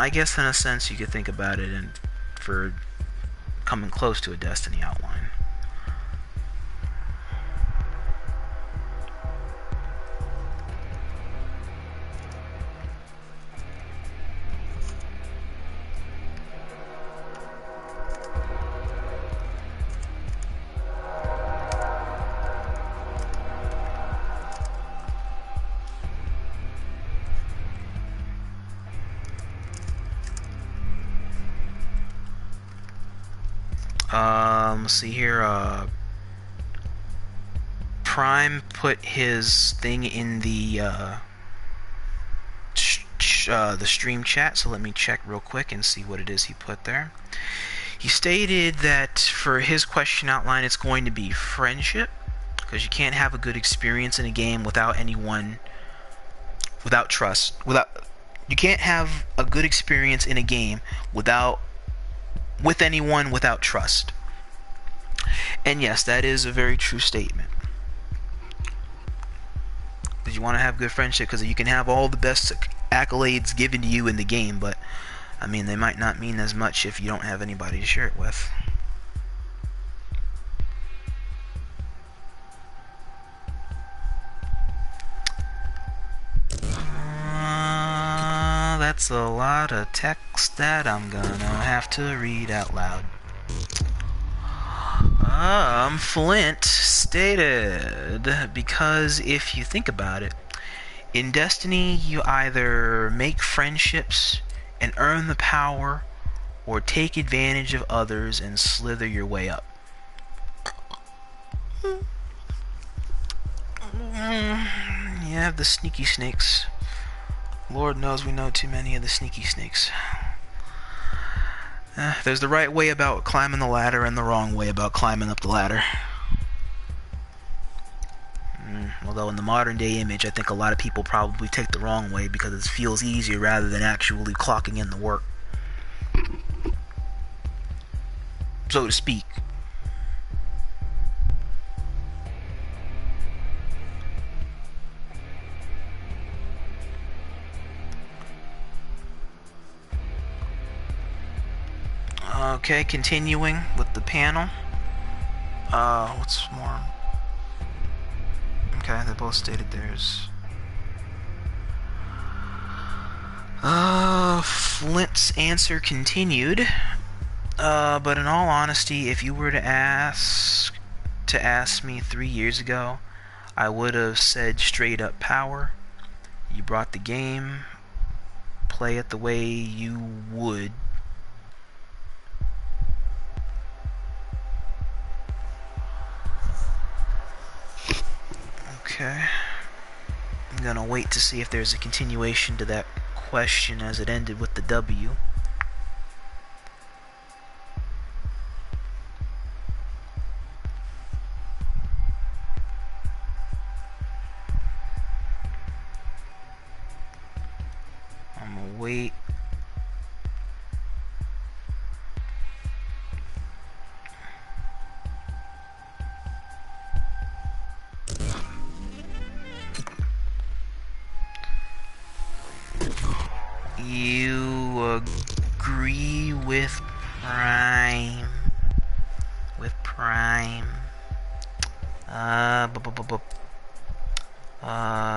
Speaker 1: I guess in a sense you could think about it and for coming close to a Destiny outline. Let's see here. Prime put his thing in the stream chat, so let me check real quick and see what it is he put there. He stated that for his question outline, it's going to be friendship, because you can't have a good experience in a game without anyone, without trust. You can't have a good experience in a game with anyone without trust. And yes, that is a very true statement. Because you want to have good friendship, because you can have all the best accolades given to you in the game, but I mean, they might not mean as much if you don't have anybody to share it with. That's a lot of text that I'm gonna have to read out loud. Flint stated, because if you think about it, in Destiny you either make friendships and earn the power, or take advantage of others and slither your way up. You have the sneaky snakes. Lord knows we know too many of the sneaky snakes. There's the right way about climbing the ladder and the wrong way about climbing up the ladder. Well, Although in the modern day image, I think a lot of people probably take the wrong way because it feels easier rather than actually clocking in the work, so to speak. Okay, continuing with the panel. What's more? Okay, they both stated theirs. Flint's answer continued. But in all honesty, if you were to ask me 3 years ago, I would have said straight up power. You brought the game. Play it the way you would. Okay. I'm gonna wait to see if there's a continuation to that question as it ended with the W. I'm gonna wait. You agree with prime? With prime?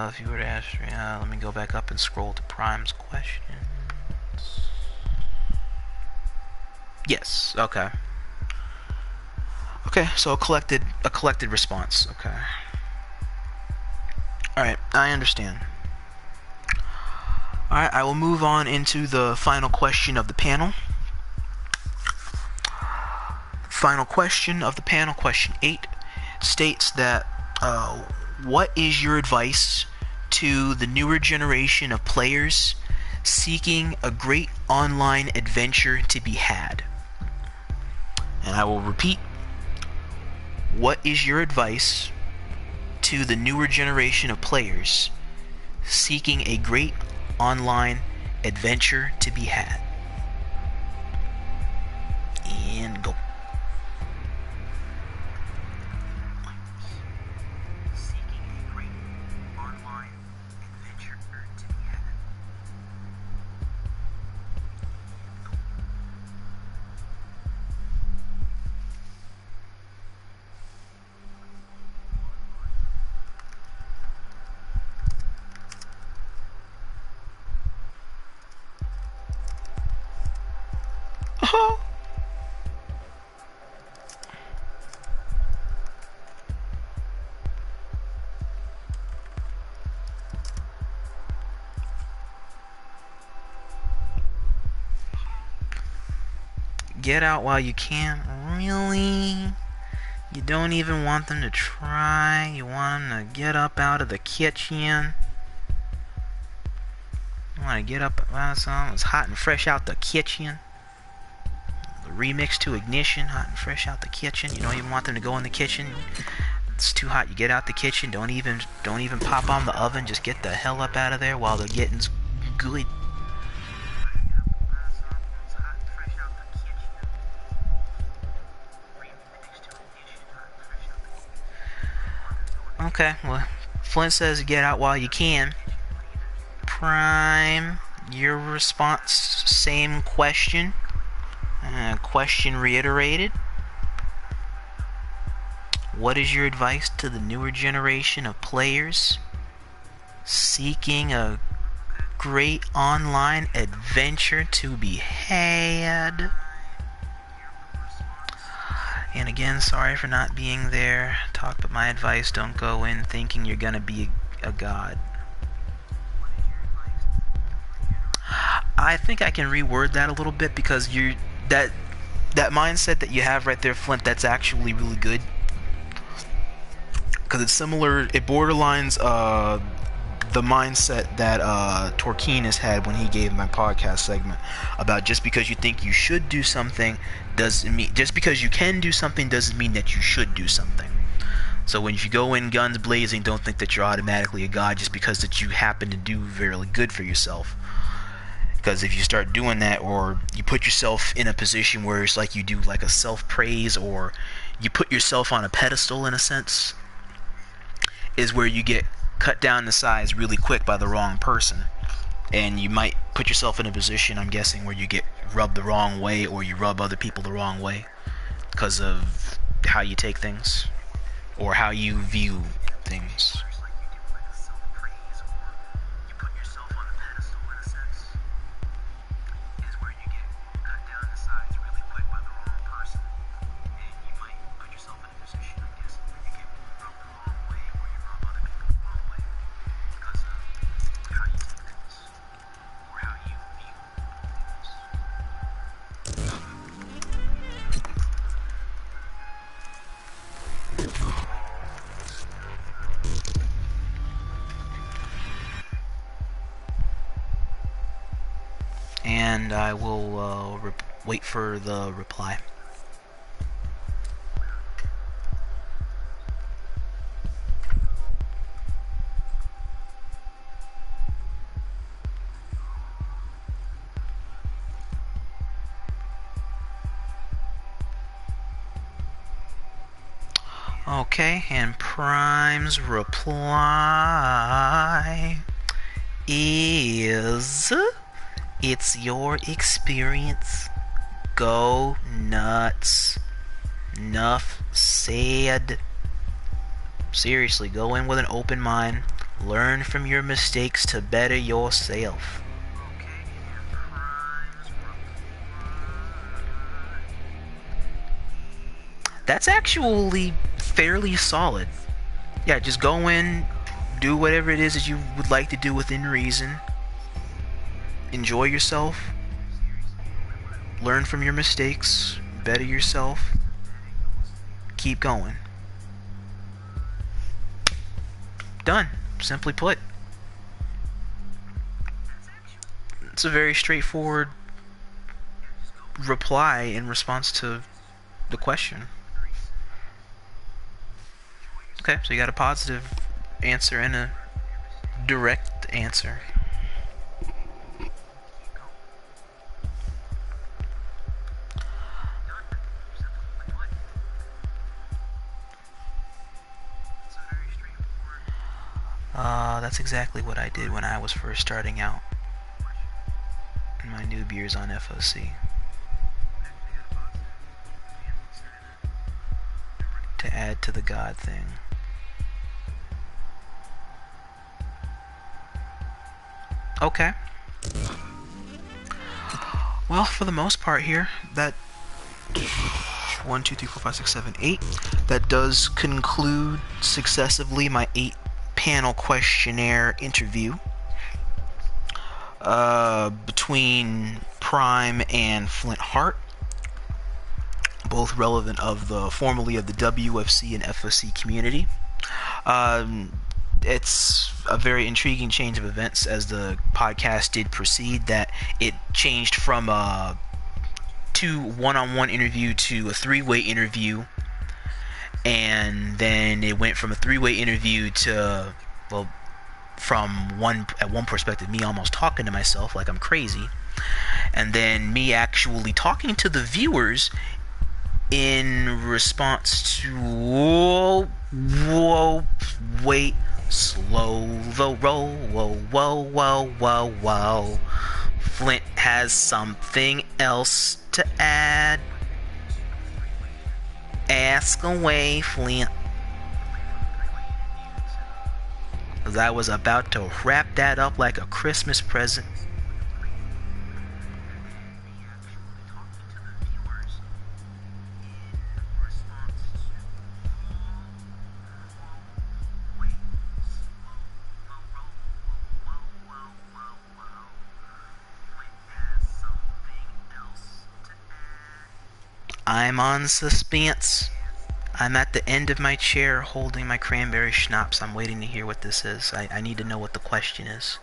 Speaker 1: If you were to ask me, let me go back up and scroll to prime's questions. Yes. Okay. Okay. So a collected response. Okay. All right. I understand. Alright, I will move on into the final question of the panel. Final question of the panel, question 8, states that, what is your advice to the newer generation of players seeking a great online adventure to be had? And I will repeat, what is your advice to the newer generation of players seeking a great online adventure to be had? And go. Seeking a great online adventure to be had. Get out while you can. Really? You don't even want them to try? You want them to get up out of the kitchen? You want to get up out of something that's hot and fresh out the kitchen? The remix to Ignition, hot and fresh out the kitchen. You don't even want them to go in the kitchen. It's too hot. You get out the kitchen. Don't even pop on the oven. Just get the hell up out of there while the getting's good. Okay, well, Flint says get out while you can. Prime, your response, same question. Question reiterated. What is your advice to the newer generation of players seeking a great online adventure to be had? And again, sorry for not being there. But my advice, don't go in thinking you're gonna be a god. I think I can reword that a little bit because that mindset that you have right there, Flint, that's actually really good. Because it's similar, it borderlines the mindset that Torquinus had when he gave my podcast segment about just because you think you should do something doesn't mean, just because you can do something doesn't mean that you should do something. So when you go in guns blazing, don't think that you're automatically a god just because that you happen to do very good for yourself. Because if you start doing that, or you put yourself in a position where it's like you do like a self-praise, or you put yourself on a pedestal in a sense, is where you get cut down to size really quick by the wrong person. And you might put yourself in a position, I'm guessing, where you get rubbed the wrong way, or you rub other people the wrong way because of how you take things or how you view things. And I will wait for the reply. Okay, and Prime's reply is, it's your experience. Go nuts. Enough said. Seriously, go in with an open mind. Learn from your mistakes to better yourself. That's actually fairly solid. Yeah, just go in, do whatever it is that you would like to do within reason. Enjoy yourself. Learn from your mistakes. Better yourself. Keep going. Done. Simply put. It's a very straightforward reply in response to the question. Okay, so you got a positive answer and a direct answer. That's exactly what I did when I was first starting out in my noob years on FOC. To add to the God thing. Okay. Well, for the most part here, that 1, 2, 3, 4, 5, 6, 7, 8. That does conclude successively my 8-panel questionnaire interview between Prime and Flint Hart, both relevant of the formerly of the WFC and FOC community. It's a very intriguing change of events as the podcast did proceed, that it changed from a 2 one-on-one interview to a 3-way interview, and then it went from a 3-way interview to, well, from one perspective, me almost talking to myself like I'm crazy, and then me actually talking to the viewers in response to wait, slow the roll, whoa. Flint has something else to add. Ask away, Flint. Because I was about to wrap that up like a Christmas present. I'm on suspense. I'm at the end of my chair holding my cranberry schnapps. I'm waiting to hear what this is. I need to know what the question is.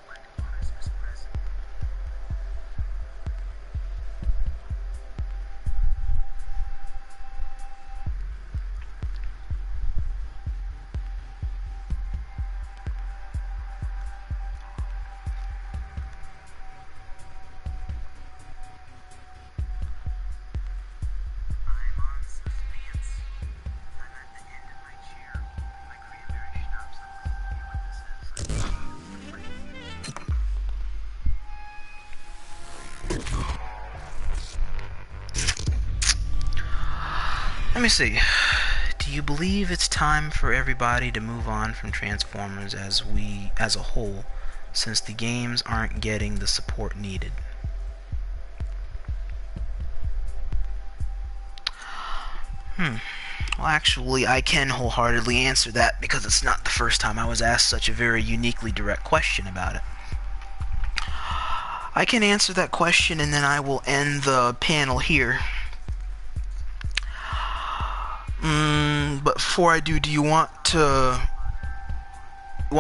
Speaker 1: Let me see. Do you believe it's time for everybody to move on from Transformers as a whole, since the games aren't getting the support needed? Well, actually, I can wholeheartedly answer that because it's not the first time I was asked such a very uniquely direct question about it. I can answer that question and then I will end the panel here. But before I do you want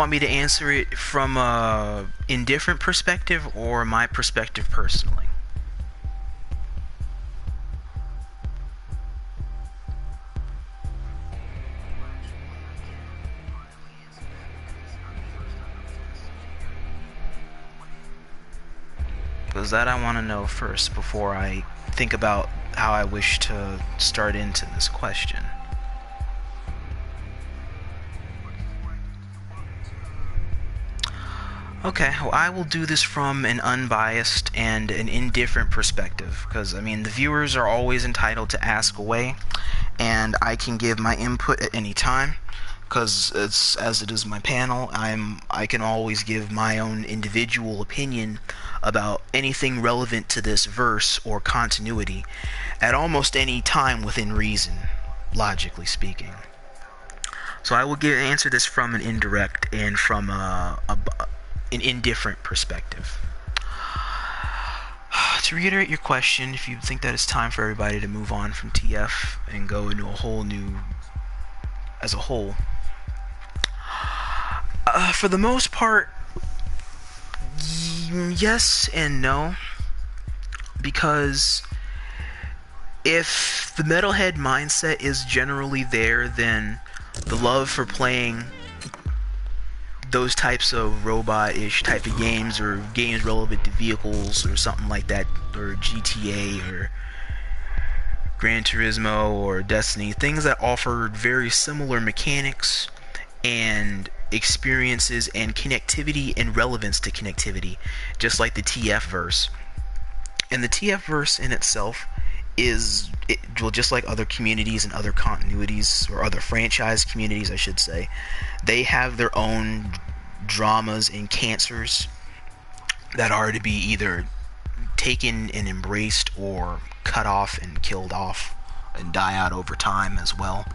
Speaker 1: me to answer it from a indifferent perspective or my perspective personally? Because that I want to know first before I think about how I wish to start into this question. Okay, well, I will do this from an unbiased and an indifferent perspective, because, I mean, the viewers are always entitled to ask away, and I can give my input at any time, because as it is my panel, I can always give my own individual opinion about anything relevant to this verse or continuity at almost any time within reason, logically speaking. So I will answer this from an indirect and from an indifferent perspective. To reiterate your question, if you think that it's time for everybody to move on from TF and go into a whole new, as a whole, for the most part, yes and no, because if the metalhead mindset is generally there, then the love for playing those types of robot-ish type of games, or games relevant to vehicles or something like that, or GTA or Gran Turismo or Destiny, things that offer very similar mechanics and experiences and connectivity and relevance to connectivity, just like the TF verse. And the TF verse in itself is, well, just like other communities and other continuities, or other franchise communities, I should say, they have their own dramas and cancers that are to be either taken and embraced or cut off and killed off and die out over time as well.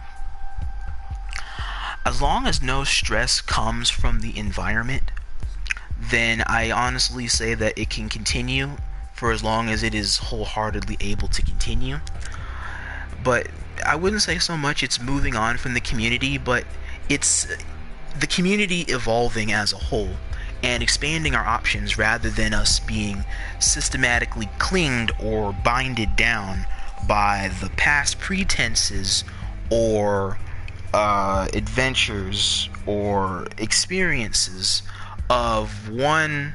Speaker 1: As long as no stress comes from the environment, then I honestly say that it can continue for as long as it is wholeheartedly able to continue. But I wouldn't say so much it's moving on from the community, but it's the community evolving as a whole and expanding our options rather than us being systematically clinged or binded down by the past pretenses or adventures or experiences of one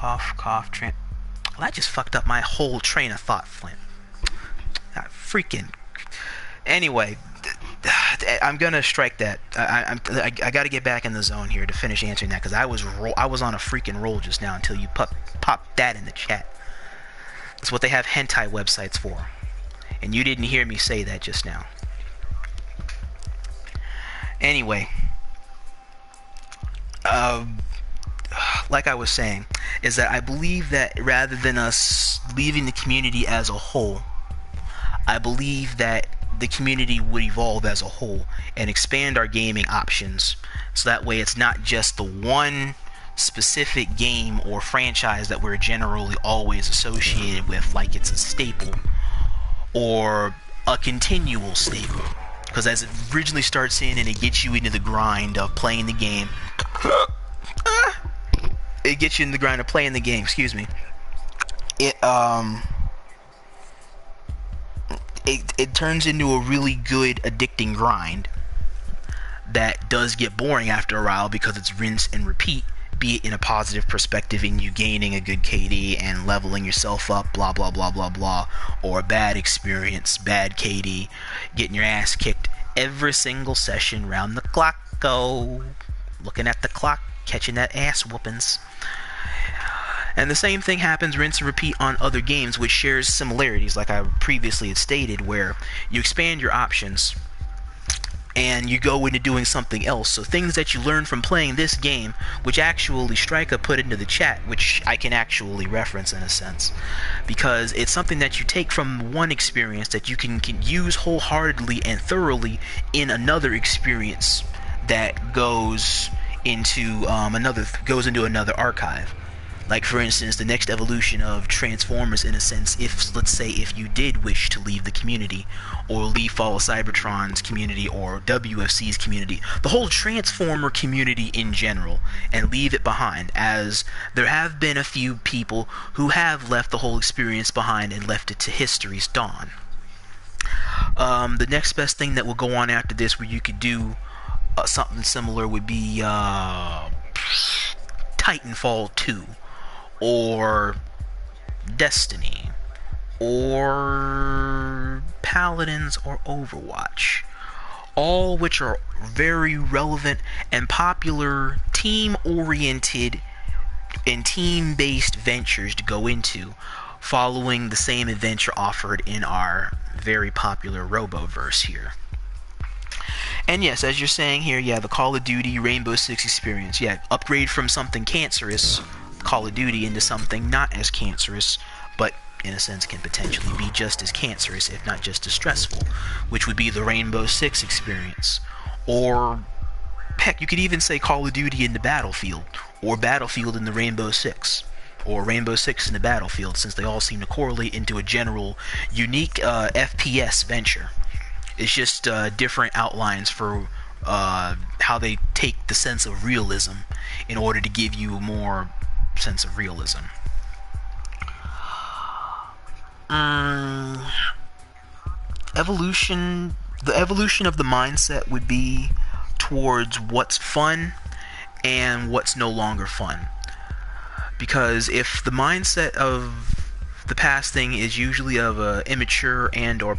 Speaker 1: well, that just fucked up my whole train of thought, Flint. That freaking... Anyway, I'm gonna strike that. I gotta get back in the zone here to finish answering that, because I was on a freaking roll just now until you popped that in the chat. That's what they have hentai websites for, and you didn't hear me say that just now. Anyway, like I was saying, is that I believe that rather than us leaving the community as a whole, I believe that the community would evolve as a whole and expand our gaming options, so that way it's not just the one specific game or franchise that we're generally always associated with, like it's a staple or a continual staple. Because as it originally starts in and it gets you into the grind of playing the game, it gets you in the grind of playing the game, excuse me, it turns into a really good addicting grind that does get boring after a while, because it's rinse and repeat, be it in a positive perspective in you gaining a good KD and leveling yourself up, blah blah blah blah blah, or a bad experience, bad KD, getting your ass kicked every single session round the clock, looking at the clock, catching that ass whoopings. And the same thing happens, rinse and repeat, on other games, which shares similarities, like I previously had stated, where you expand your options and you go into doing something else. So things that you learn from playing this game, which actually Striker put into the chat, which I can actually reference in a sense, because it's something that you take from one experience that you can use wholeheartedly and thoroughly in another experience that goes into another archive. Like, for instance, the next evolution of Transformers, in a sense, if, let's say, if you did wish to leave the community, or leave Fall of Cybertron's community, or WFC's community, the whole Transformer community in general, and leave it behind, as there have been a few people who have left the whole experience behind and left it to history's dawn. The next best thing that will go on after this, where you could do something similar, would be Titanfall 2. Or Destiny, or Paladins, or Overwatch, all which are very relevant and popular team-oriented and team-based ventures to go into, following the same adventure offered in our very popular Roboverse here. And yes, as you're saying here, yeah, the Call of Duty Rainbow Six experience, yeah, upgrade from something cancerous, Call of Duty, into something not as cancerous, but in a sense can potentially be just as cancerous, if not just as stressful, which would be the Rainbow Six experience. Or, heck, you could even say Call of Duty in the Battlefield, or Battlefield in the Rainbow Six, or Rainbow Six in the Battlefield, since they all seem to correlate into a general, unique FPS venture. It's just different outlines for how they take the sense of realism in order to give you more sense of realism. The evolution of the mindset would be towards what's fun and what's no longer fun. Because if the mindset of the past thing is usually of a immature and or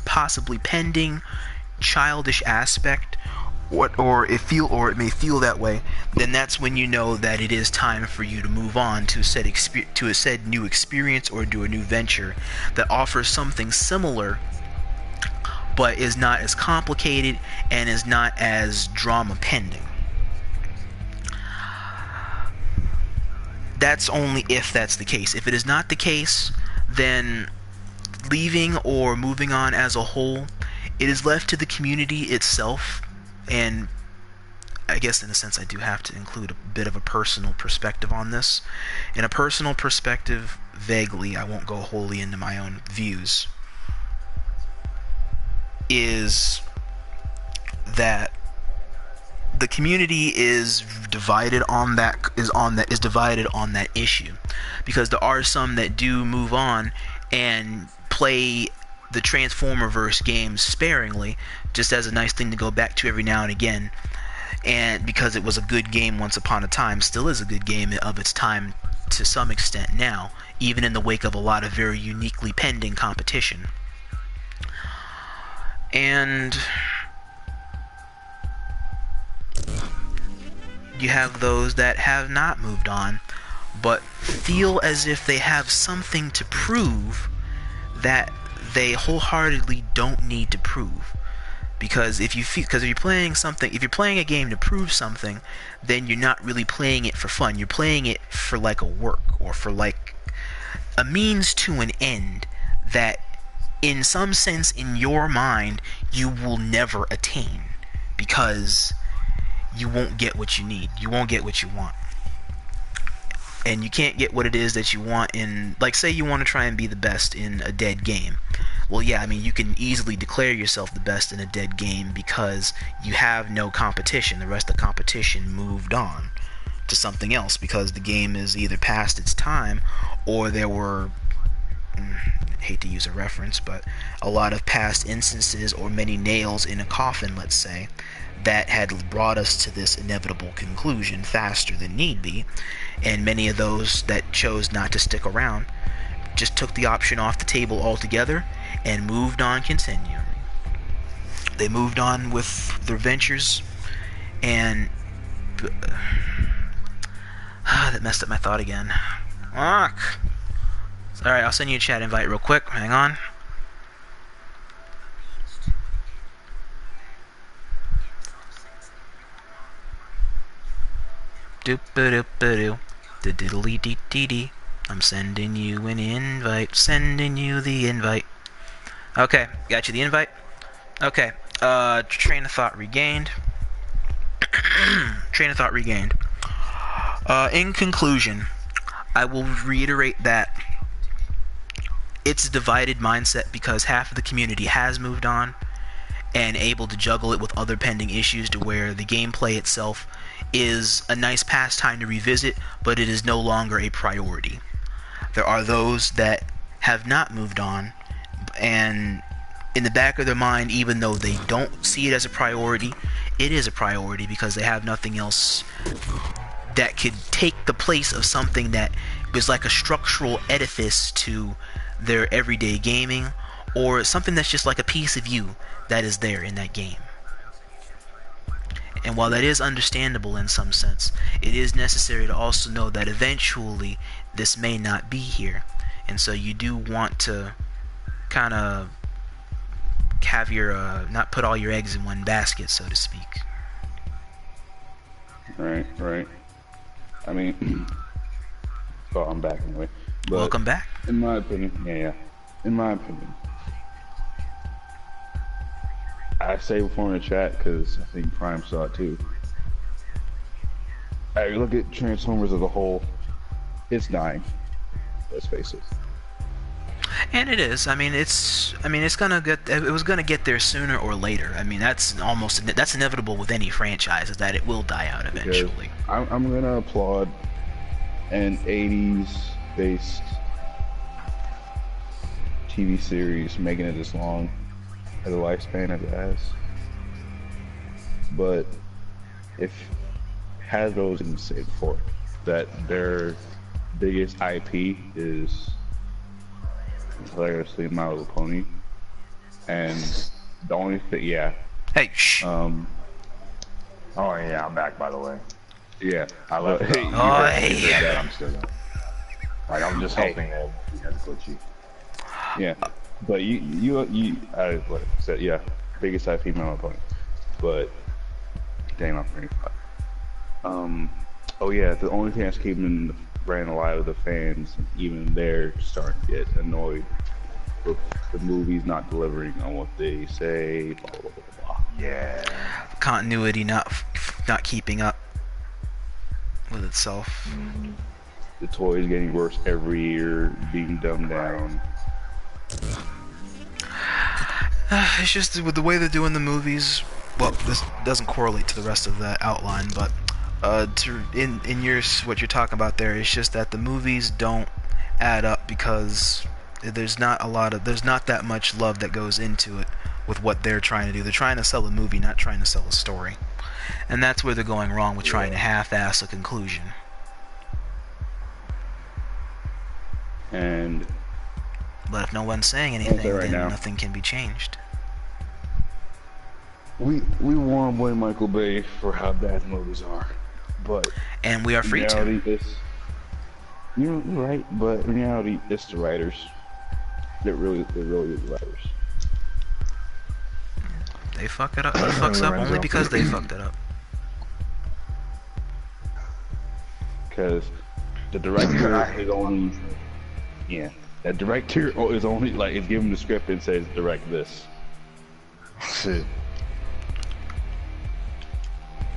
Speaker 1: possibly pending childish aspect, or it may feel that way, then that's when you know that it is time for you to move on to a said new experience, or do a new venture that offers something similar but is not as complicated and is not as drama pending. That's only if that's the case. If it is not the case, then leaving or moving on as a whole, it is left to the community itself. And I guess in a sense I do have to include a bit of a personal perspective on this. In a personal perspective, vaguely, I won't go wholly into my own views, is that the community is divided on that issue, because there are some that do move on and play the Transformerverse games sparingly, just as a nice thing to go back to every now and again, and because it was a good game once upon a time, still is a good game of its time to some extent now, even in the wake of a lot of very uniquely pending competition. And you have those that have not moved on, but feel as if they have something to prove that they wholeheartedly don't need to prove. Because if you're playing a game to prove something, then you're not really playing it for fun. You're playing it for like a work, or for like a means to an end that in some sense in your mind you will never attain, because you won't get what you need. You won't get what you want. And you can't get what it is that you want in, like, say you want to try and be the best in a dead game. Well, yeah, I mean, you can easily declare yourself the best in a dead game because you have no competition. The rest of the competition moved on to something else because the game is either past its time, or there were, I hate to use a reference, but a lot of past instances, or many nails in a coffin, let's say, that had brought us to this inevitable conclusion faster than need be, and many of those that chose not to stick around just took the option off the table altogether and moved on continually. They moved on with their ventures, and that messed up my thought again. Fuck. Alright, I'll send you a chat invite real quick. Hang on. Doop-a-doop-a-doo. Da-diddly-dee-dee-dee. I'm sending you an invite. Sending you the invite. Okay, got you the invite? Okay, train of thought regained. Train of thought regained. In conclusion, I will reiterate that it's a divided mindset because half of the community has moved on and able to juggle it with other pending issues to where the gameplay itself is a nice pastime to revisit, but it is no longer a priority. There are those that have not moved on, and in the back of their mind, even though they don't see it as a priority, it is a priority because they have nothing else that could take the place of something that was like a structural edifice to their everyday gaming, or something that's just like a piece of you that is there in that game. And while that is understandable in some sense, it is necessary to also know that eventually this may not be here. And so you do want to kind of have your, not put all your eggs in one basket, so to speak.
Speaker 2: Right, right. I mean, oh, I'm back anyway. But
Speaker 1: Welcome back.
Speaker 2: In my opinion, yeah. In my opinion, I say before in the chat because I think Prime saw it too. I look at Transformers as a whole, it's dying. Let's face it.
Speaker 1: And it is. I mean, it's gonna get. It was gonna get there sooner or later. I mean, that's inevitable with any franchise, is that it will die out eventually.
Speaker 2: I'm gonna applaud an 80s based TV series making it this long as a lifespan as it has. But if Hasbro's even said before that their biggest IP is hilariously My Little Pony, and the only thing, yeah.
Speaker 1: Hey, shh.
Speaker 3: Oh yeah, I'm back by the way.
Speaker 2: Yeah,
Speaker 3: I left.
Speaker 2: Hey,
Speaker 3: That I'm still going. Like I'm just hoping that he has glitchy.
Speaker 2: yeah, but I what I said, yeah, biggest IP My Little Pony, but dang, I'm pretty. Oh yeah, the only thing that's keeping the brand alive with the fans, even they're starting to get annoyed with the movies not delivering on what they say. Blah blah blah blah. Blah.
Speaker 3: Yeah.
Speaker 1: Continuity not keeping up with itself.
Speaker 2: The toys getting worse every year, being dumbed down.
Speaker 1: It's just with the way they're doing the movies. Well, this doesn't correlate to the rest of that outline, but in your what you're talking about there, it's just that the movies don't add up because there's not that much love that goes into it with what they're trying to do. They're trying to sell a movie, not trying to sell a story, and that's where they're going wrong with trying to half-ass a conclusion.
Speaker 2: And
Speaker 1: but if no one's saying anything,
Speaker 2: right
Speaker 1: then
Speaker 2: now,
Speaker 1: nothing can be changed.
Speaker 2: We want to blame Michael Bay for how bad the movies are, but
Speaker 1: and we are free
Speaker 2: reality
Speaker 1: to.
Speaker 2: You're right, but in reality, it's the writers. They're really the writers.
Speaker 1: They fuck it up. It fucks up only because they fucked it up.
Speaker 2: Because the director is only, yeah, that director is only like is given the script and says direct this.
Speaker 3: Shit.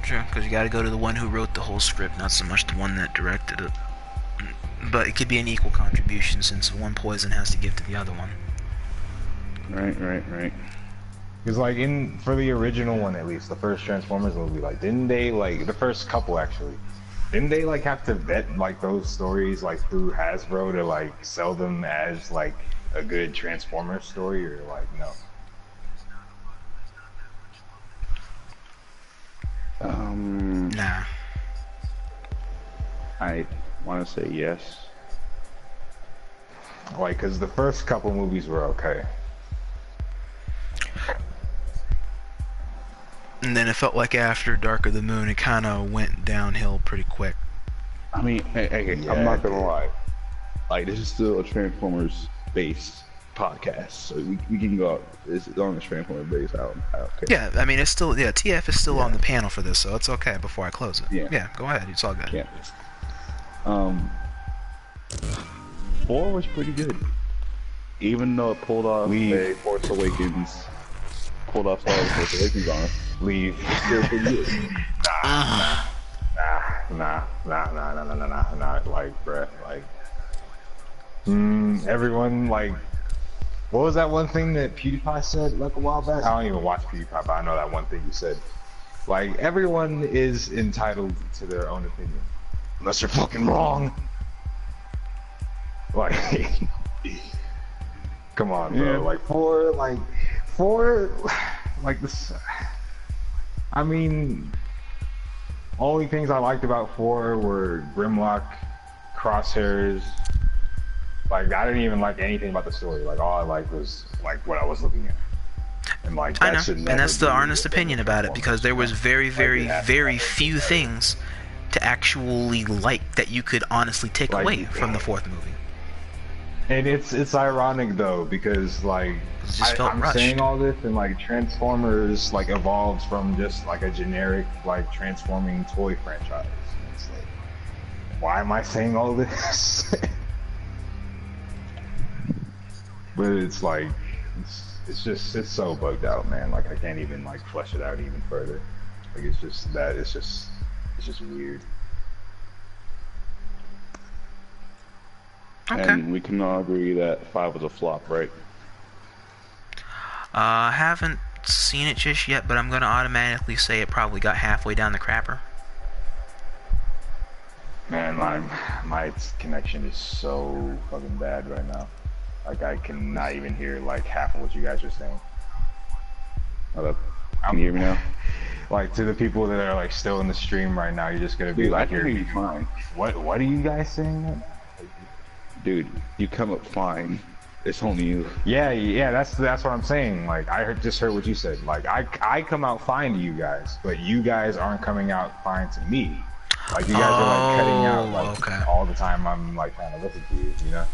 Speaker 1: True, because you got to go to the one who wrote the whole script, not so much the one that directed it. But it could be an equal contribution since one poison has to give to the other one.
Speaker 2: Right.
Speaker 3: Because like for the original one at least, the first Transformers movie, like didn't they like the first couple actually? Didn't they like have to vet like those stories like through Hasbro to like sell them as like a good Transformers story, or like no?
Speaker 1: Nah.
Speaker 2: I want to say yes.
Speaker 3: Like, cause the first couple movies were okay.
Speaker 1: And then it felt like after Dark of the Moon, it kind of went downhill pretty quick.
Speaker 2: I mean, hey,
Speaker 3: Yeah,
Speaker 2: I'm not gonna lie. Like this is still a Transformers based podcast, so we can go out. It's on the Transformers base. I don't care.
Speaker 1: Yeah, I mean, it's still, yeah, TF is still on
Speaker 2: Yeah.
Speaker 1: the panel for this, so it's okay before I close it.
Speaker 2: Yeah.
Speaker 1: Yeah, go ahead. It's all good.
Speaker 2: Yeah. 4 was pretty good. Even though it pulled off a Force Awakens, pulled off Star Wars Force Awakens on us,
Speaker 3: Leave.
Speaker 2: it's still pretty good.
Speaker 3: Nah. Like, bruh, like, everyone, like, what was that one thing that PewDiePie said like a while back? I don't even watch PewDiePie, but I know that one thing you said. Like, everyone is entitled to their own opinion, unless you're fucking wrong. Like, come on, bro.
Speaker 2: Yeah.
Speaker 3: Like, four, like this. I mean, only things I liked about 4 were Grimlock, Crosshairs. Like, I didn't even like anything about the story. Like, all I liked was like what I was looking at. And like,
Speaker 1: I
Speaker 3: that
Speaker 1: know,
Speaker 3: should
Speaker 1: and
Speaker 3: never
Speaker 1: that's the
Speaker 3: be
Speaker 1: honest
Speaker 3: a
Speaker 1: opinion about it, because there was very, very, very few things to actually like that you could honestly take
Speaker 3: Like,
Speaker 1: away from the 4th movie.
Speaker 3: And it's ironic though, because like
Speaker 1: It just felt
Speaker 3: I'm
Speaker 1: rushed.
Speaker 3: saying all this, and like Transformers like evolved from just like a generic like transforming toy franchise. And it's like, why am I saying all this? But it's like it's so bugged out, man. Like I can't even like flesh it out even further. Like it's just weird.
Speaker 1: Okay.
Speaker 2: And we can all agree that 5 was a flop, right?
Speaker 1: Haven't seen it just yet, but I'm gonna automatically say it probably got halfway down the crapper.
Speaker 3: Man, my connection is so fucking bad right now. Like I cannot even hear like half of what you guys are saying.
Speaker 2: Can you hear me now?
Speaker 3: Like to the people that are like still in the stream right now, you're just gonna be
Speaker 2: Dude, I
Speaker 3: like,
Speaker 2: can hear you fine.
Speaker 3: What are you guys saying?
Speaker 2: Dude, you come up fine. It's only you.
Speaker 3: Yeah, that's what I'm saying. Like I just heard what you said. Like I come out fine to you guys, but you guys aren't coming out fine to me. Like you guys are like cutting out like all the time. I'm like trying to listen to you, you know.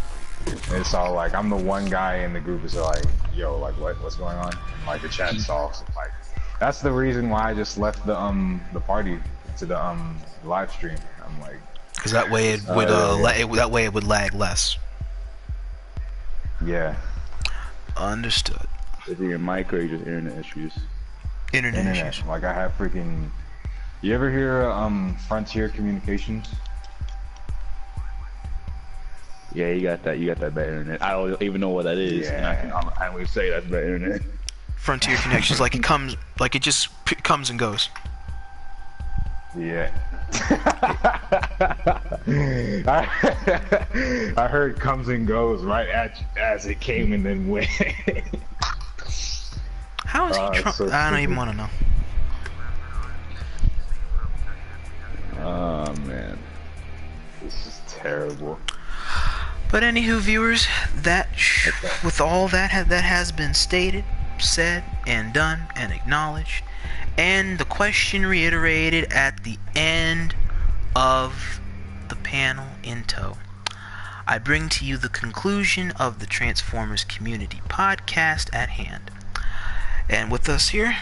Speaker 3: And it's all like I'm the one guy in the group is like, yo, like what's going on? And, like the chat's all like, that's the reason why I just left the party to the live stream. I'm like,
Speaker 1: Because that way it would that way it would lag less.
Speaker 3: yeah.
Speaker 1: Understood.
Speaker 2: Is it your mic or just internet issues?
Speaker 1: Internet issues.
Speaker 3: Like I have freaking. You ever hear Frontier Communications?
Speaker 2: Yeah, you got that bad internet. I don't even know what that is, and I can honestly say that's bad internet.
Speaker 1: Frontier connections, like it just comes and goes.
Speaker 3: Yeah. I heard comes and goes right as it came and then went.
Speaker 1: How is he
Speaker 3: so
Speaker 1: I don't even want to know.
Speaker 2: Oh man,
Speaker 3: This is terrible.
Speaker 1: But anywho, viewers, with all that has been stated, said, and done, and acknowledged, and the question reiterated at the end of the panel in tow, I bring to you the conclusion of the Transformers Community Podcast at hand. And with us here,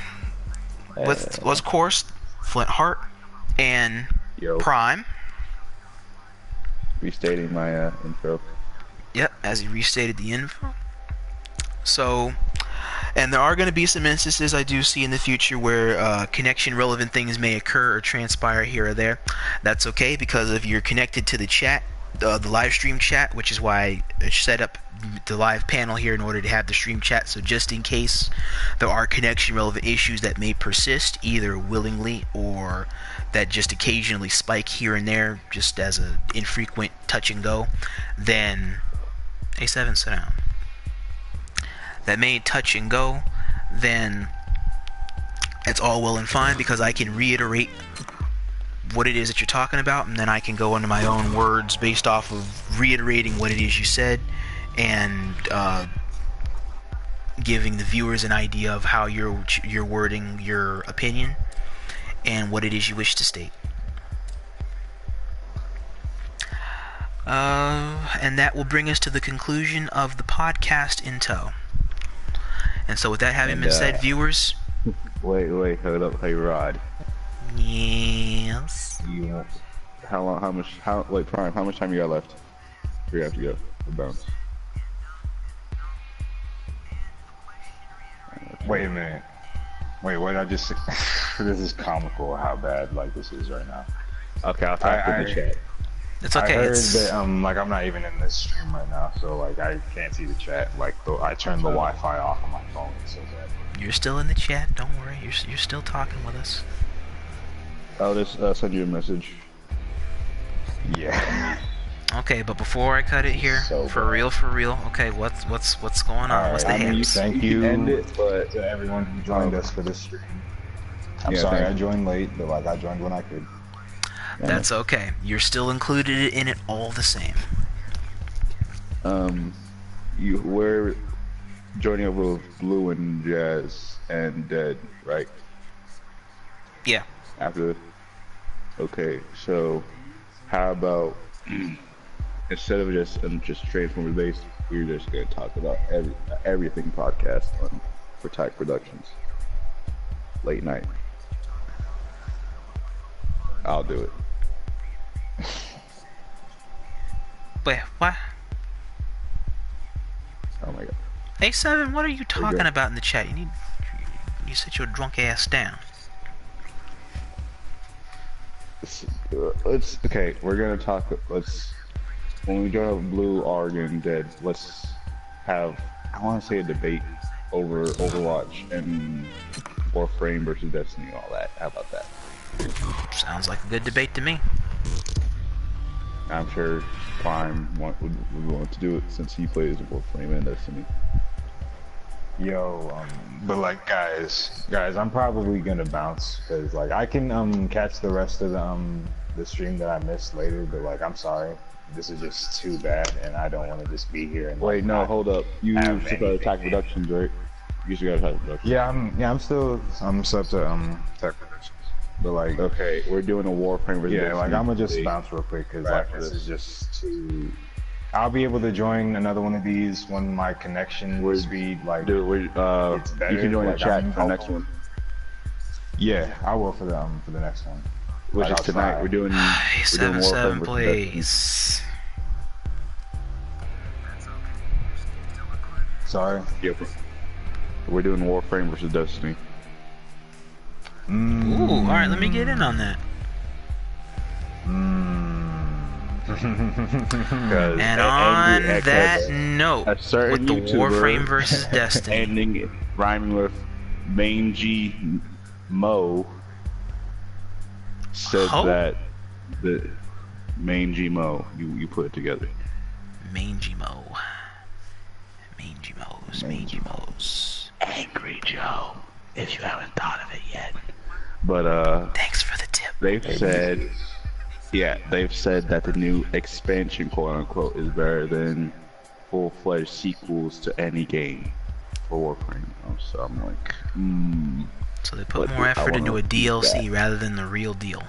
Speaker 1: was of course Flint Hart and Prime.
Speaker 2: Restating my intro.
Speaker 1: Yep, as he restated the info. So, and there are going to be some instances I do see in the future where connection-relevant things may occur or transpire here or there. That's okay, because if you're connected to the chat, the live stream chat, which is why I set up the live panel here in order to have the stream chat, so just in case there are connection-relevant issues that may persist, either willingly or that just occasionally spike here and there, just as an infrequent touch and go, then A7, sit down. That may touch and go, then it's all well and fine, because I can reiterate what it is that you're talking about, and then I can go into my own words based off of reiterating what it is you said, and giving the viewers an idea of how you're wording your opinion and what it is you wish to state. And that will bring us to the conclusion of the podcast in tow. And so with that having been said, viewers...
Speaker 2: Wait, hold up. Hey, Rod.
Speaker 1: Yes?
Speaker 2: Prime, how much time you got left? We have to go. Bounce.
Speaker 3: Wait a minute. Wait, what did I just say? This is comical how bad like this is right now.
Speaker 2: Okay, I'll type in the chat.
Speaker 1: It's okay.
Speaker 3: I heard that like I'm not even in this stream right now, so like I can't see the chat. Like I turned the Wi-Fi off on my phone. It's so bad.
Speaker 1: You're still in the chat. Don't worry. You're still talking with us.
Speaker 2: I'll just send you a message.
Speaker 3: Yeah.
Speaker 1: Okay, but before I cut it here,
Speaker 2: So
Speaker 1: for real, okay, what's going on? What's the haps?
Speaker 3: Thank you
Speaker 2: end it, but
Speaker 3: to everyone who joined us for this stream. I'm sorry I joined late, but like I joined when I could.
Speaker 1: That's okay. You're still included in it all the same.
Speaker 2: We're joining up with Blue and Jazz and Dead, right?
Speaker 1: Yeah.
Speaker 2: After. Okay, so how about instead of just Transformers based, we're just gonna talk about everything podcast for Type Productions. Late night. I'll do it.
Speaker 1: Wait, what?
Speaker 2: Oh my god.
Speaker 1: Hey, Seven, what are you talking about in the chat? You sit your drunk ass down.
Speaker 2: Let's okay. We're gonna talk. When we join up Blue, Oregon, Dead. Let's have. I want to say a debate over Overwatch and Warframe versus Destiny and all that. How about that?
Speaker 1: Sounds like a good debate to me.
Speaker 2: I'm sure Prime would want to do it since he plays Warframe and Destiny.
Speaker 3: Yo, but like guys, I'm probably gonna bounce because like I can catch the rest of the stream that I missed later, but like I'm sorry, this is just too bad, and I don't want to just be here and
Speaker 2: wait. No, hold up. You still got Attack Productions, right? You still got Attack Productions.
Speaker 3: Yeah, I'm sub to Tech Productions, but like
Speaker 2: okay, we're doing a Warframe versus Destiny.
Speaker 3: like I'm gonna just bounce real quick because like this is just too. I'll be able to join another one of these when my connection speed like it's better.
Speaker 2: You can join the chat for the next one.
Speaker 3: Yeah, I will for the next one.
Speaker 2: Which is tonight. We're doing
Speaker 1: Seven,
Speaker 2: Warframe
Speaker 1: please.
Speaker 3: Sorry.
Speaker 2: Yep. We're doing Warframe versus Destiny.
Speaker 1: Ooh, all right. Let me get in on that. And on that note,
Speaker 2: a certain
Speaker 1: with the
Speaker 2: YouTuber
Speaker 1: Warframe versus Destiny,
Speaker 2: rhyming with Mangy Mo, said that the Mangy Mo, you put it together.
Speaker 1: Mangy Mo's. Angry Joe, if you haven't thought of it yet.
Speaker 2: But
Speaker 1: thanks for the tip.
Speaker 2: They've said that the new expansion, quote unquote, is better than full-fledged sequels to any game for Warframe. So I'm like,
Speaker 1: So they put more effort into a DLC rather than the real deal.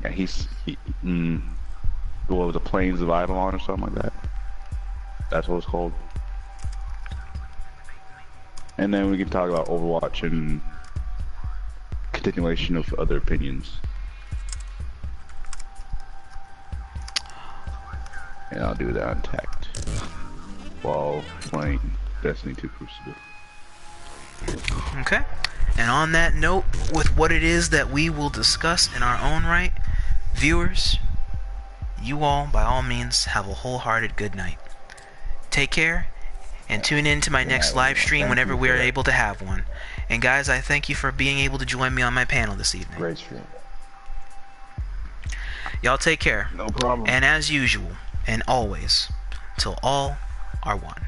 Speaker 2: Yeah, what was the Plains of Eidolon or something like that? That's what it's called. And then we can talk about Overwatch and continuation of other opinions. And I'll do that untacked while playing Destiny 2 Crucible.
Speaker 1: Okay. And on that note, with what it is that we will discuss in our own right, viewers, you all, by all means, have a wholehearted good night. Take care, and tune in to my next live stream whenever we are able to have one. And guys, I thank you for being able to join me on my panel this evening.
Speaker 3: Great stream.
Speaker 1: Y'all take care.
Speaker 2: No problem.
Speaker 1: And as usual, and always, till all are one.